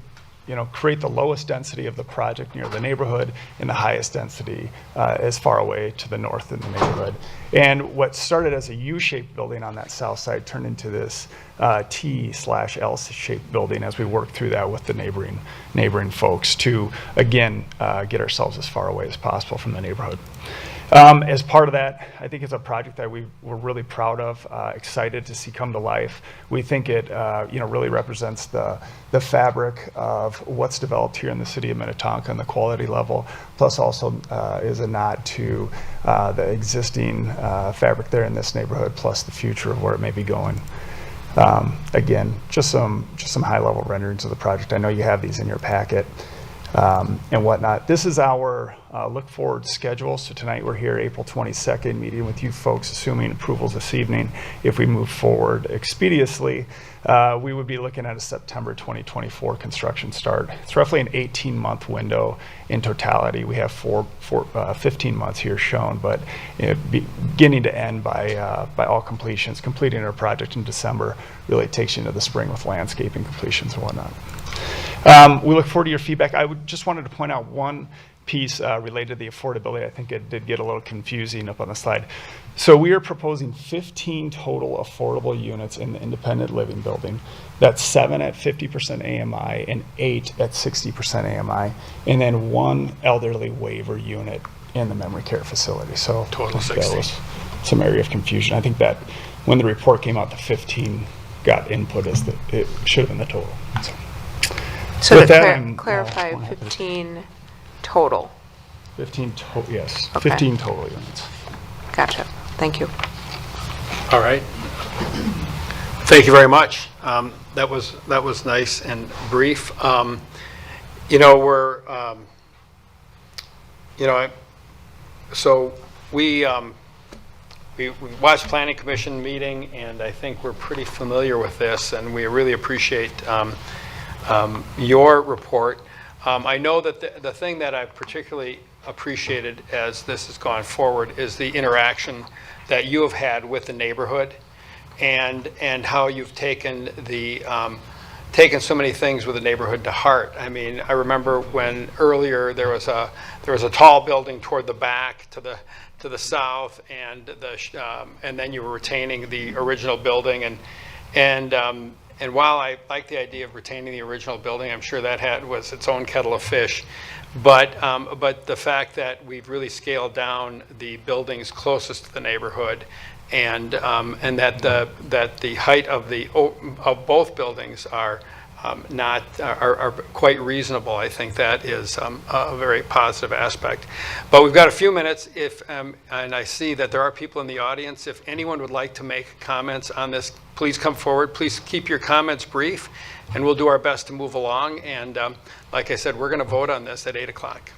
create the lowest density of the project near the neighborhood and the highest density as far away to the north in the neighborhood. And what started as a U-shaped building on that south side turned into this T/L-shaped building as we worked through that with the neighboring folks to, again, get ourselves as far away as possible from the neighborhood. As part of that, I think it's a project that we're really proud of, excited to see come to life. We think it really represents the fabric of what's developed here in the city of Minnetonka and the quality level, plus also is a nod to the existing fabric there in this neighborhood, plus the future of where it may be going. Again, just some high-level renderings of the project. I know you have these in your packet. And whatnot. This is our look forward schedule. So tonight we're here April 22nd, meeting with you folks, assuming approvals this evening. If we move forward expeditiously, we would be looking at a September 2024 construction start. It's roughly an 18-month window in totality. We have 15 months here shown, but beginning to end by all completions. Completing our project in December really takes you into the spring with landscaping completions and whatnot. We look forward to your feedback. I just wanted to point out one piece related to the affordability. I think it did get a little confusing up on the slide. So we are proposing 15 total affordable units in the independent living building. That's 7 at 50% AMI and 8 at 60% AMI, and then 1 elderly waiver unit in the memory care facility. So total 60. That was some area of confusion. I think that when the report came out, the 15 got input as it should have been the total. So with to clarify, 15 total. 15 total, yes. Okay. 15 total units. Gotcha. Thank you. All right. Thank you very much. That was nice and brief. So we watched Planning Commission meeting, and I think we're pretty familiar with this, and we really appreciate your report. I know that the thing that I've particularly appreciated as this has gone forward is the interaction that you have had with the neighborhood, and how you've taken so many things with the neighborhood to heart. I mean, I remember when earlier there was a tall building toward the back to the south, and then you were retaining the original building, and while I like the idea of retaining the original building, I'm sure that was its own kettle of fish. But the fact that we've really scaled down the buildings closest to the neighborhood, and that the height of both buildings are are quite reasonable. I think that is a very positive aspect. But we've got a few minutes, and I see that there are people in the audience. If anyone would like to make comments on this, please come forward. Please keep your comments brief, and we'll do our best to move along. And like I said, we're going to vote on this at 8 o'clock.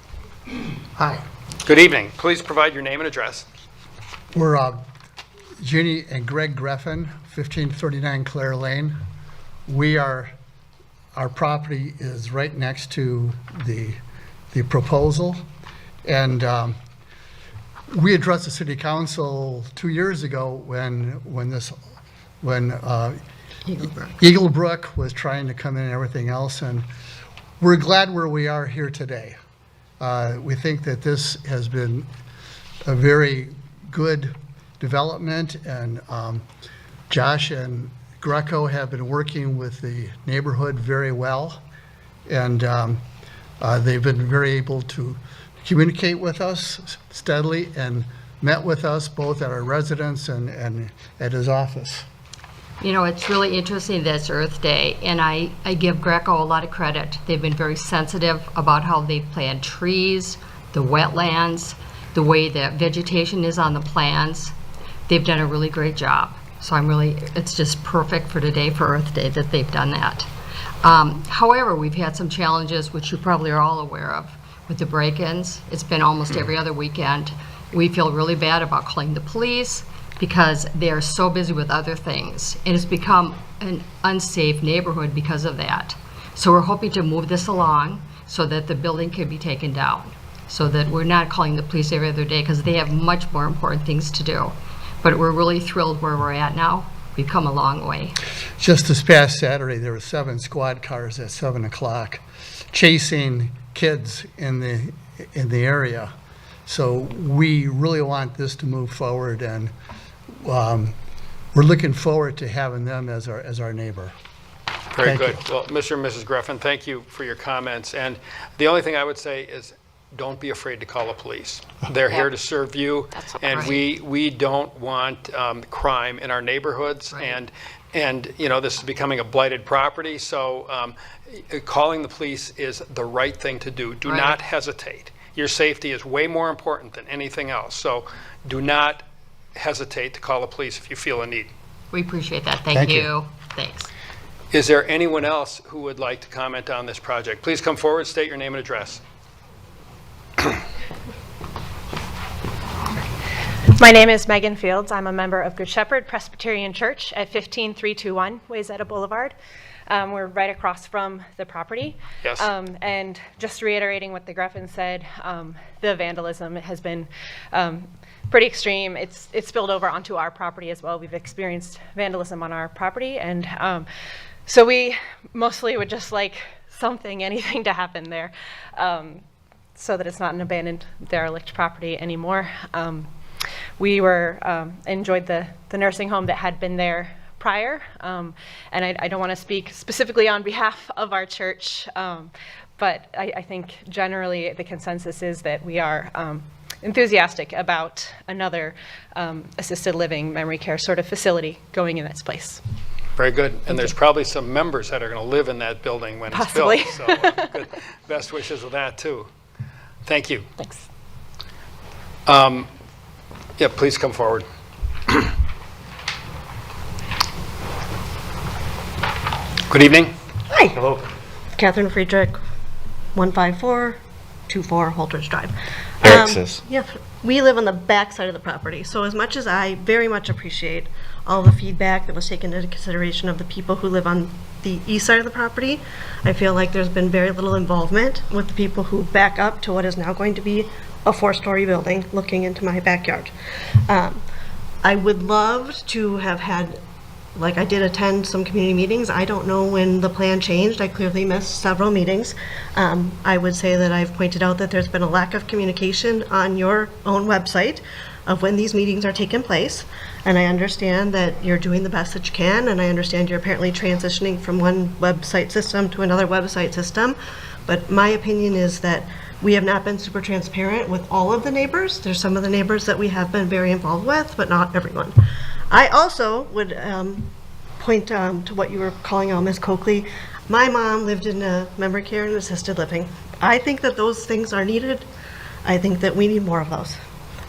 Hi. Good evening. Please provide your name and address. We're Jeannie and Greg Greffen, 1539 Clare Lane. Our property is right next to the proposal, and we addressed the city council 2 years ago when Eagle Brook was trying to come in and everything else, and we're glad where we are here today. We think that this has been a very good development, and Josh and Greco have been working with the neighborhood very well, and they've been very able to communicate with us steadily and met with us both at our residence and at his office. You know, it's really interesting that it's Earth Day, and I give Greco a lot of credit. They've been very sensitive about how they've planted trees, the wetlands, the way that vegetation is on the plans. They've done a really great job. So it's just perfect for today, for Earth Day, that they've done that. However, we've had some challenges, which you probably are all aware of, with the break-ins. It's been almost every other weekend. We feel really bad about calling the police because they are so busy with other things. And it's become an unsafe neighborhood because of that. So we're hoping to move this along so that the building can be taken down, so that we're not calling the police every other day because they have much more important things to do. But we're really thrilled where we're at now. We've come a long way. Just this past Saturday, there were 7 squad cars at 7 o'clock chasing kids in the area. So we really want this to move forward, and we're looking forward to having them as our neighbor. Very Thank good. you. Well, Mr. and Mrs. Greffen, thank you for your comments. And the only thing I would say is don't be afraid to call the police. They're here to serve you, and we don't want crime in our neighborhoods. And you know, this is becoming a blighted property, so calling the police is the right thing to do. Do not hesitate. Your safety is way more important than anything else. So do not hesitate to call the police if you feel a need. We appreciate that. Thank you. Thanks. Is there anyone else who would like to comment on this project? Please come forward, state your name and address. My name is Megan Fields. I'm a member of Good Shepherd Presbyterian Church at 15321 Wayzata Boulevard. We're right across from the property. Yes. And just reiterating what the Greffens said, the vandalism has been pretty extreme. It's spilled over onto our property as well. We've experienced vandalism on our property, and so we mostly would just like anything to happen there, so that it's not an abandoned, derelict property anymore. We enjoyed the nursing home that had been there prior, and I don't want to speak specifically on behalf of our church, but I think generally the consensus is that we are enthusiastic about another assisted living memory care sort of facility going in its place. Very good. And there's probably some members that are going to live in that building when Possibly. It's built. So good. Best wishes with that too. Thank you. Thanks. Yeah, please come forward. Good evening. Hi. Hello. Catherine Friedrich, 15424 Holters Drive. Access. Yeah, we live on the back side of the property, so as much as I very much appreciate all the feedback that was taken into consideration of the people who live on the east side of the property, I feel like there's been very little involvement with the people who back up to what is now going to be a 4-story building looking into my backyard. I would love to have had, like, I did attend some community meetings. I don't know when the plan changed. I clearly missed several meetings. I would say that I've pointed out that there's been a lack of communication on your own website of when these meetings are taking place. And I understand that you're doing the best that you can, and I understand you're apparently transitioning from one website system to another website system. But my opinion is that we have not been super transparent with all of the neighbors. There's some of the neighbors that we have been very involved with, but not everyone. I also would point to what you were calling out, Ms. Coakley. My mom lived in a memory care and assisted living. I think that those things are needed. I think that we need more of those.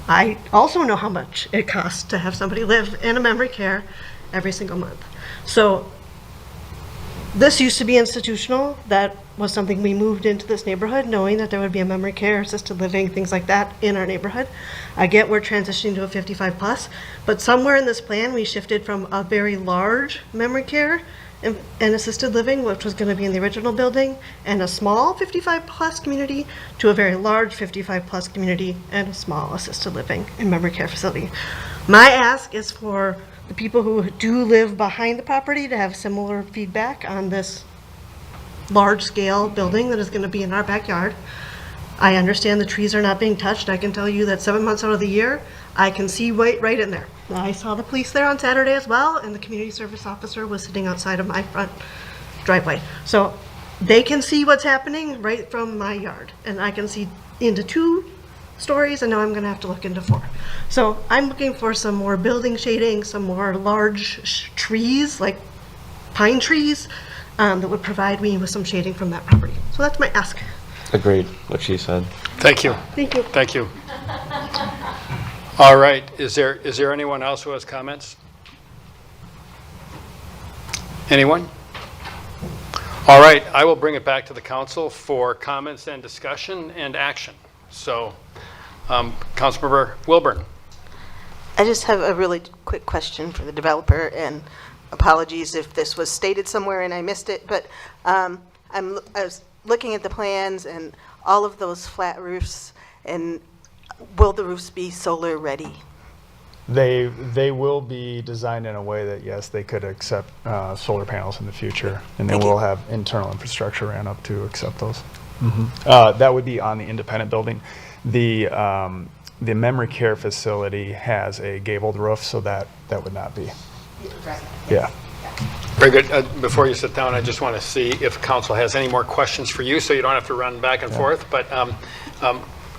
I also know how much it costs to have somebody live in a memory care every single month. So this used to be institutional. That was something we moved into this neighborhood knowing that there would be a memory care, assisted living, things like that in our neighborhood. I get we're transitioning to a 55 plus, but somewhere in this plan we shifted from a very large memory care and assisted living, which was going to be in the original building, and a small 55 plus community to a very large 55 plus community and a small assisted living and memory care facility. My ask is for the people who do live behind the property to have similar feedback on this large-scale building that is going to be in our backyard. I understand the trees are not being touched. I can tell you that 7 months out of the year, I can see right in there. I saw the police there on Saturday as well, and the community service officer was sitting outside of my front driveway. So they can see what's happening right from my yard, and I can see into 2 stories, and now I'm going to have to look into 4. So I'm looking for some more building shading, some more large trees, like pine trees, that would provide me with some shading from that property. So that's my ask. Agreed, what she said. Thank you. Thank you. Thank you. All right, is there anyone else who has comments? Anyone? All right, I will bring it back to the council for comments and discussion and action. So, Councilmember Wilburn. I just have a really quick question for the developer, and apologies if this was stated somewhere and I missed it, but I was looking at the plans and all of those flat roofs, and will the roofs be solar ready? They will be designed in a way that, yes, they could accept solar panels in the future, and they will have internal infrastructure ran up to accept those. That would be on the independent building. The memory care facility has a gabled roof, so that would not be. Yeah. Very good. Before you sit down, I just want to see if council has any more questions for you, so you don't have to run back and forth. But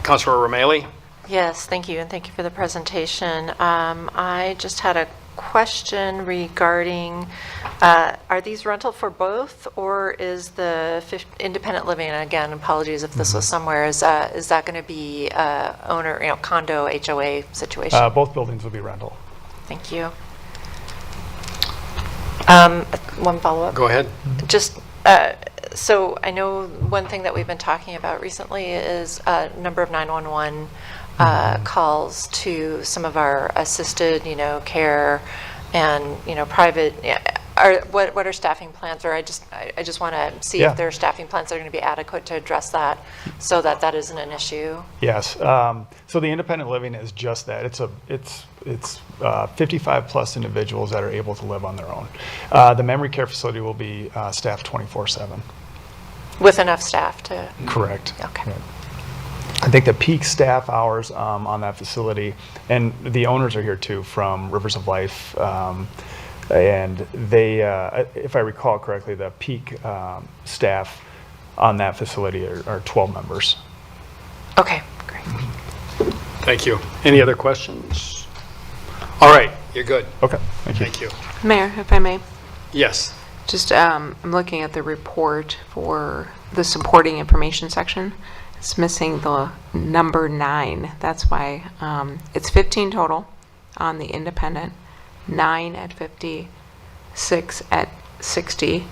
Councilor Romali. Yes, thank you, and thank you for the presentation. I just had a question regarding, are these rental for both, or is the independent living, and again, apologies if this was somewhere, is that going to be owner, condo, HOA situation? Both buildings will be rental. Thank you. One follow-up. Go ahead. Just, so I know one thing that we've been talking about recently is number of 911 calls to some of our assisted, care and, private. What are staffing plans? Or I just want to see if there are staffing plans that are going to be adequate to address that, so that isn't an issue. Yes. So the independent living is just that. It's 55 plus individuals that are able to live on their own. The memory care facility will be staffed 24/7. With enough staff to. Correct. Okay. Right. I think the peak staff hours on that facility, and the owners are here too from Rivers of Life, and they, if I recall correctly, the peak staff on that facility are 12 members. Okay, great. Thank you. Any other questions? All right, you're good. Okay, thank you. Thank you. Mayor, if I may. Yes. Just, I'm looking at the report for the supporting information section. It's missing the number 9. That's why it's 15 total on the independent, 9 at 50, 6 at 60,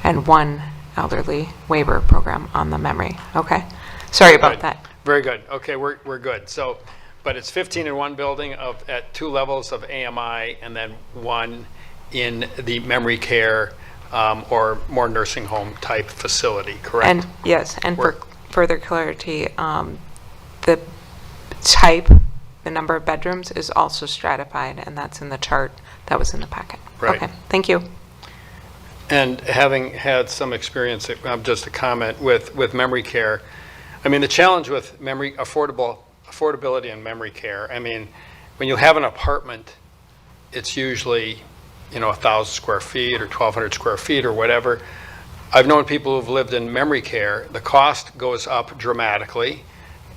and 1 elderly waiver program on the memory. Okay. Sorry about that. Very good. Okay, we're good. So, but it's 15 in one building at 2 levels of AMI, and then 1 in the memory care or more nursing home type facility, correct? And yes, and for further clarity, the type, the number of bedrooms is also stratified, and that's in the chart that was in the packet. Right. Okay, thank you. And having had some experience, just a comment with memory care, I mean, the challenge with affordability and memory care, I mean, when you have an apartment, it's usually, 1,000 square feet or 1,200 square feet or whatever. I've known people who've lived in memory care, the cost goes up dramatically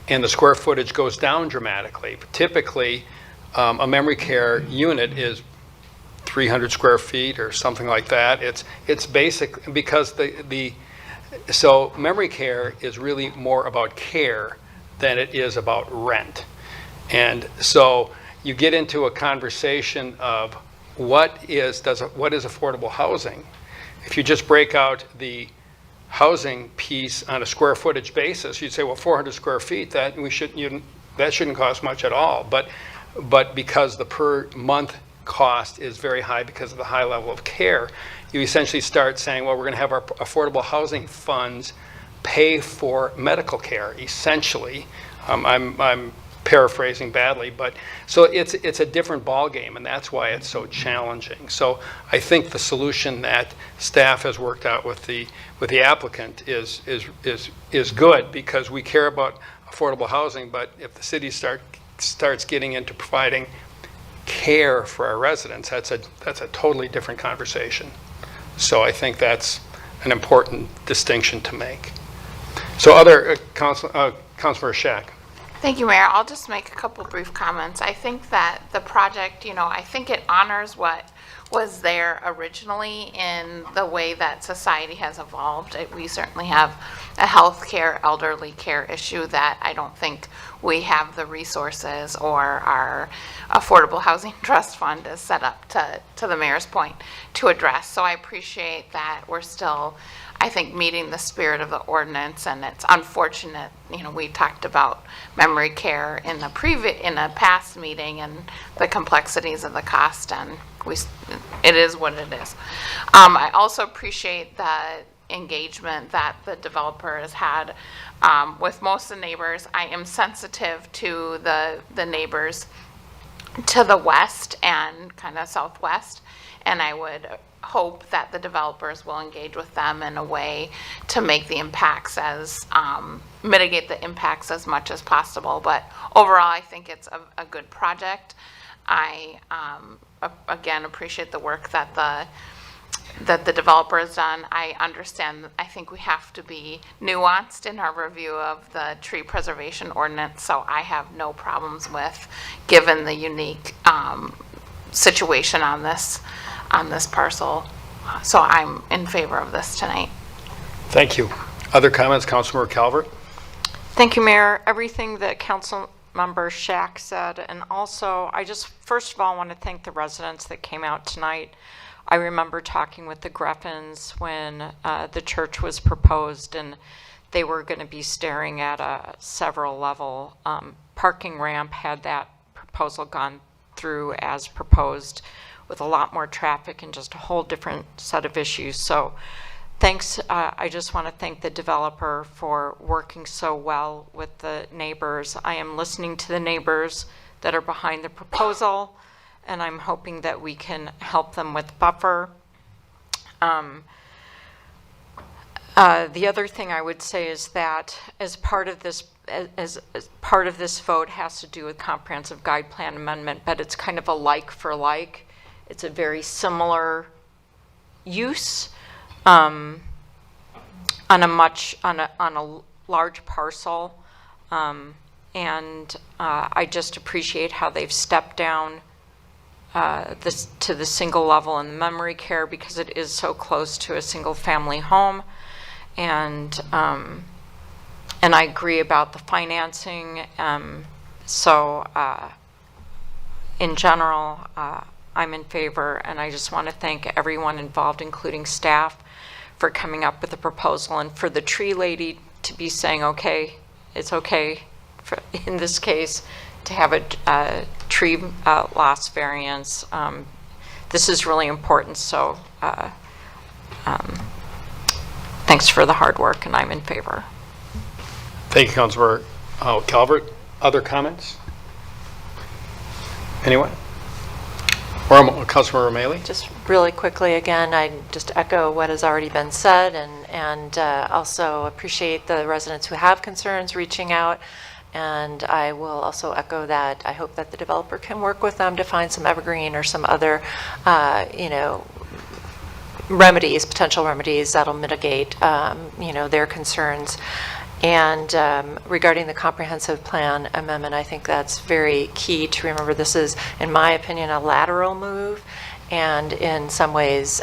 and the square footage goes down dramatically. Typically, a memory care unit is 300 square feet or something like that. It's basic because so memory care is really more about care than it is about rent. And so you get into a conversation of what is affordable housing. If you just break out the housing piece on a square footage basis, you'd say, well, 400 square feet, that shouldn't cost much at all. But because the per month cost is very high because of the high level of care, you essentially start saying, well, we're going to have our affordable housing funds pay for medical care, essentially. I'm paraphrasing badly, but so it's a different ballgame, and that's why it's so challenging. So I think the solution that staff has worked out with the applicant is good, because we care about affordable housing, but if the city starts getting into providing care for our residents, that's a totally different conversation. So I think that's an important distinction to make. So other Councilmember Shack. Thank you, Mayor. I'll just make a couple brief comments. I think that the project, I think it honors what was there originally in the way that society has evolved. We certainly have a healthcare, elderly care issue that I don't think we have the resources, or our Affordable Housing Trust Fund is set up to the mayor's point to address. So I appreciate that we're still, I think, meeting the spirit of the ordinance, and it's unfortunate, we talked about memory care in a past meeting and the complexities of the cost, and it is what it is. I also appreciate the engagement that the developer has had with most of the neighbors. I am sensitive to the neighbors to the west and kind of southwest, and I would hope that the developers will engage with them in a way to make the impacts mitigate the impacts as much as possible. But overall, I think it's a good project. I again appreciate the work that the developer has done. I understand, I think we have to be nuanced in our review of the tree preservation ordinance, so I have no problems with, given the unique situation on this parcel. So I'm in favor of this tonight. Thank you. Other comments, Councilmember Calvert? Thank you, Mayor. Everything that Councilmember Shack said, and also I just first of all want to thank the residents that came out tonight. I remember talking with the Greffins when the church was proposed, and they were going to be staring at a several level parking ramp had that proposal gone through as proposed, with a lot more traffic and just a whole different set of issues. So thanks. I just want to thank the developer for working so well with the neighbors. I am listening to the neighbors that are behind the proposal, and I'm hoping that we can help them with buffer. The other thing I would say is that as part of this vote has to do with comprehensive guide plan amendment, but it's kind of a like for like. It's a very similar use on a large parcel, and I just appreciate how they've stepped down to the single level in the memory care, because it is so close to a single family home, and I agree about the financing. In general, I'm in favor, and I just want to thank everyone involved, including staff, for coming up with the proposal, and for the tree lady to be saying, okay, it's okay in this case to have a tree loss variance. This is really important, so thanks for the hard work, and I'm in favor. Thank you, Councilmember Calvert. Other comments? Anyone? Or Councilmember O'Malley? Just really quickly, again, I just echo what has already been said, and also appreciate the residents who have concerns reaching out. And I will also echo that I hope that the developer can work with them to find some evergreen or some other, remedies, potential remedies that'll mitigate, their concerns. And regarding the comprehensive plan amendment, I think that's very key to remember. This is, in my opinion, a lateral move, and in some ways,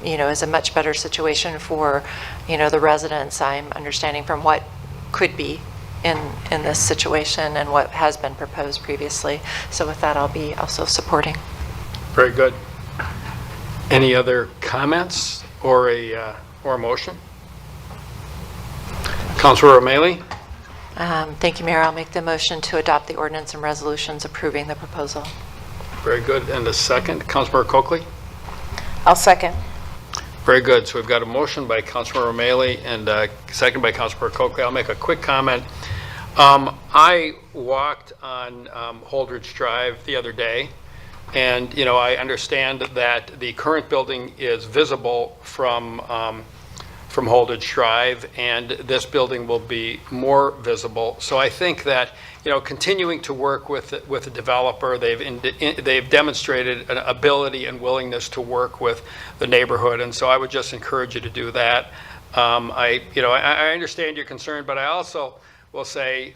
is a much better situation for, the residents. I'm understanding from what could be in this situation and what has been proposed previously. So with that, I'll be also supporting. Very good. Any other comments or a motion? Councilor O'Malley? Thank you, Mayor. I'll make the motion to adopt the ordinance and resolutions approving the proposal. Very good. And a second, Councilor Coakley? I'll second. Very good. So we've got a motion by Councilor O'Malley and a second by Councilor Coakley. I'll make a quick comment. I walked on Holdridge Drive the other day, and I understand that the current building is visible from Holdridge Drive, and this building will be more visible. So I think that continuing to work with the developer, they've demonstrated an ability and willingness to work with the neighborhood, and so I would just encourage you to do that. I understand your concern, but I also will say,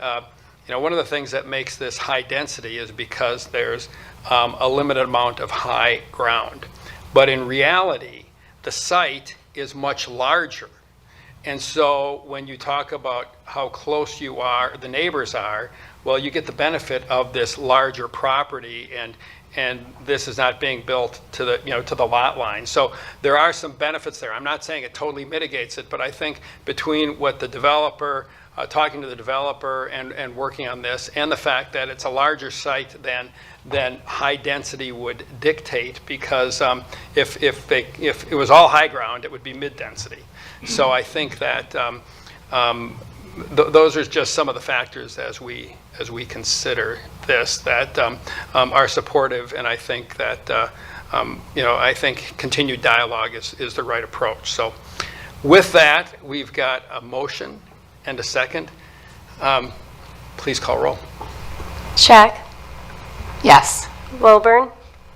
one of the things that makes this high density is because there's a limited amount of high ground. But in reality, the site is much larger. And so when you talk about how close the neighbors are, well, you get the benefit of this larger property, and this is not being built to the lot line. So there are some benefits there. I'm not saying it totally mitigates it, but I think between what the developer, talking to the developer and working on this, and the fact that it's a larger site than high density would dictate, because if it was all high ground, it would be mid density. So I think that those are just some of the factors as we consider this that are supportive, and I think that I think continued dialogue is the right approach. So with that, we've got a motion and a second. Please call roll. Shack? Yes. Wilburn?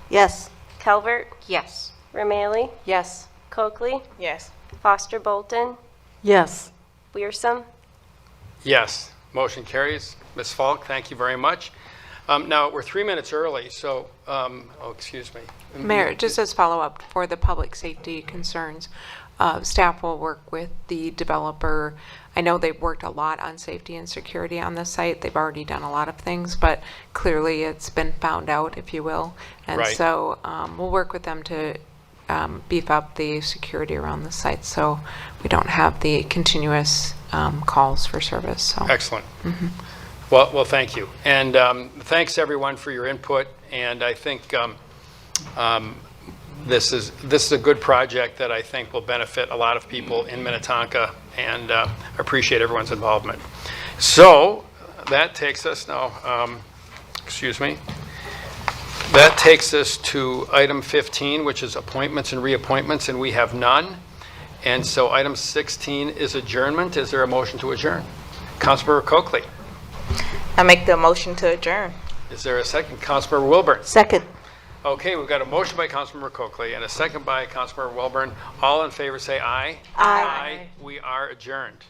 Yes. Calvert? Yes. Romali? Yes. Coakley? Yes. Foster Bolton? Yes. Wearsome? Yes. Motion carries. Ms. Falk, thank you very much. Now, we're 3 minutes early, so, excuse me. Mayor, just as follow-up for the public safety concerns, staff will work with the developer. I know they've worked a lot on safety and security on the site. They've already done a lot of things, but clearly it's been found out, if you will. And Right. so we'll work with them to beef up the security around the site so we don't have the continuous calls for service. So. Excellent. Well, thank you. And thanks everyone for your input. And I think this is a good project that I think will benefit a lot of people in Minnetonka, and appreciate everyone's involvement. So that takes us now, that takes us to item 15, which is appointments and reappointments, and we have none. And so item 16 is adjournment. Is there a motion to adjourn? Councilmember Coakley. I make the motion to adjourn. Is there a second? Councilmember Wilburn. Second. Okay, we've got a motion by Councilmember Coakley and a second by Councilmember Wilburn. All in favor say aye. Aye. We are adjourned.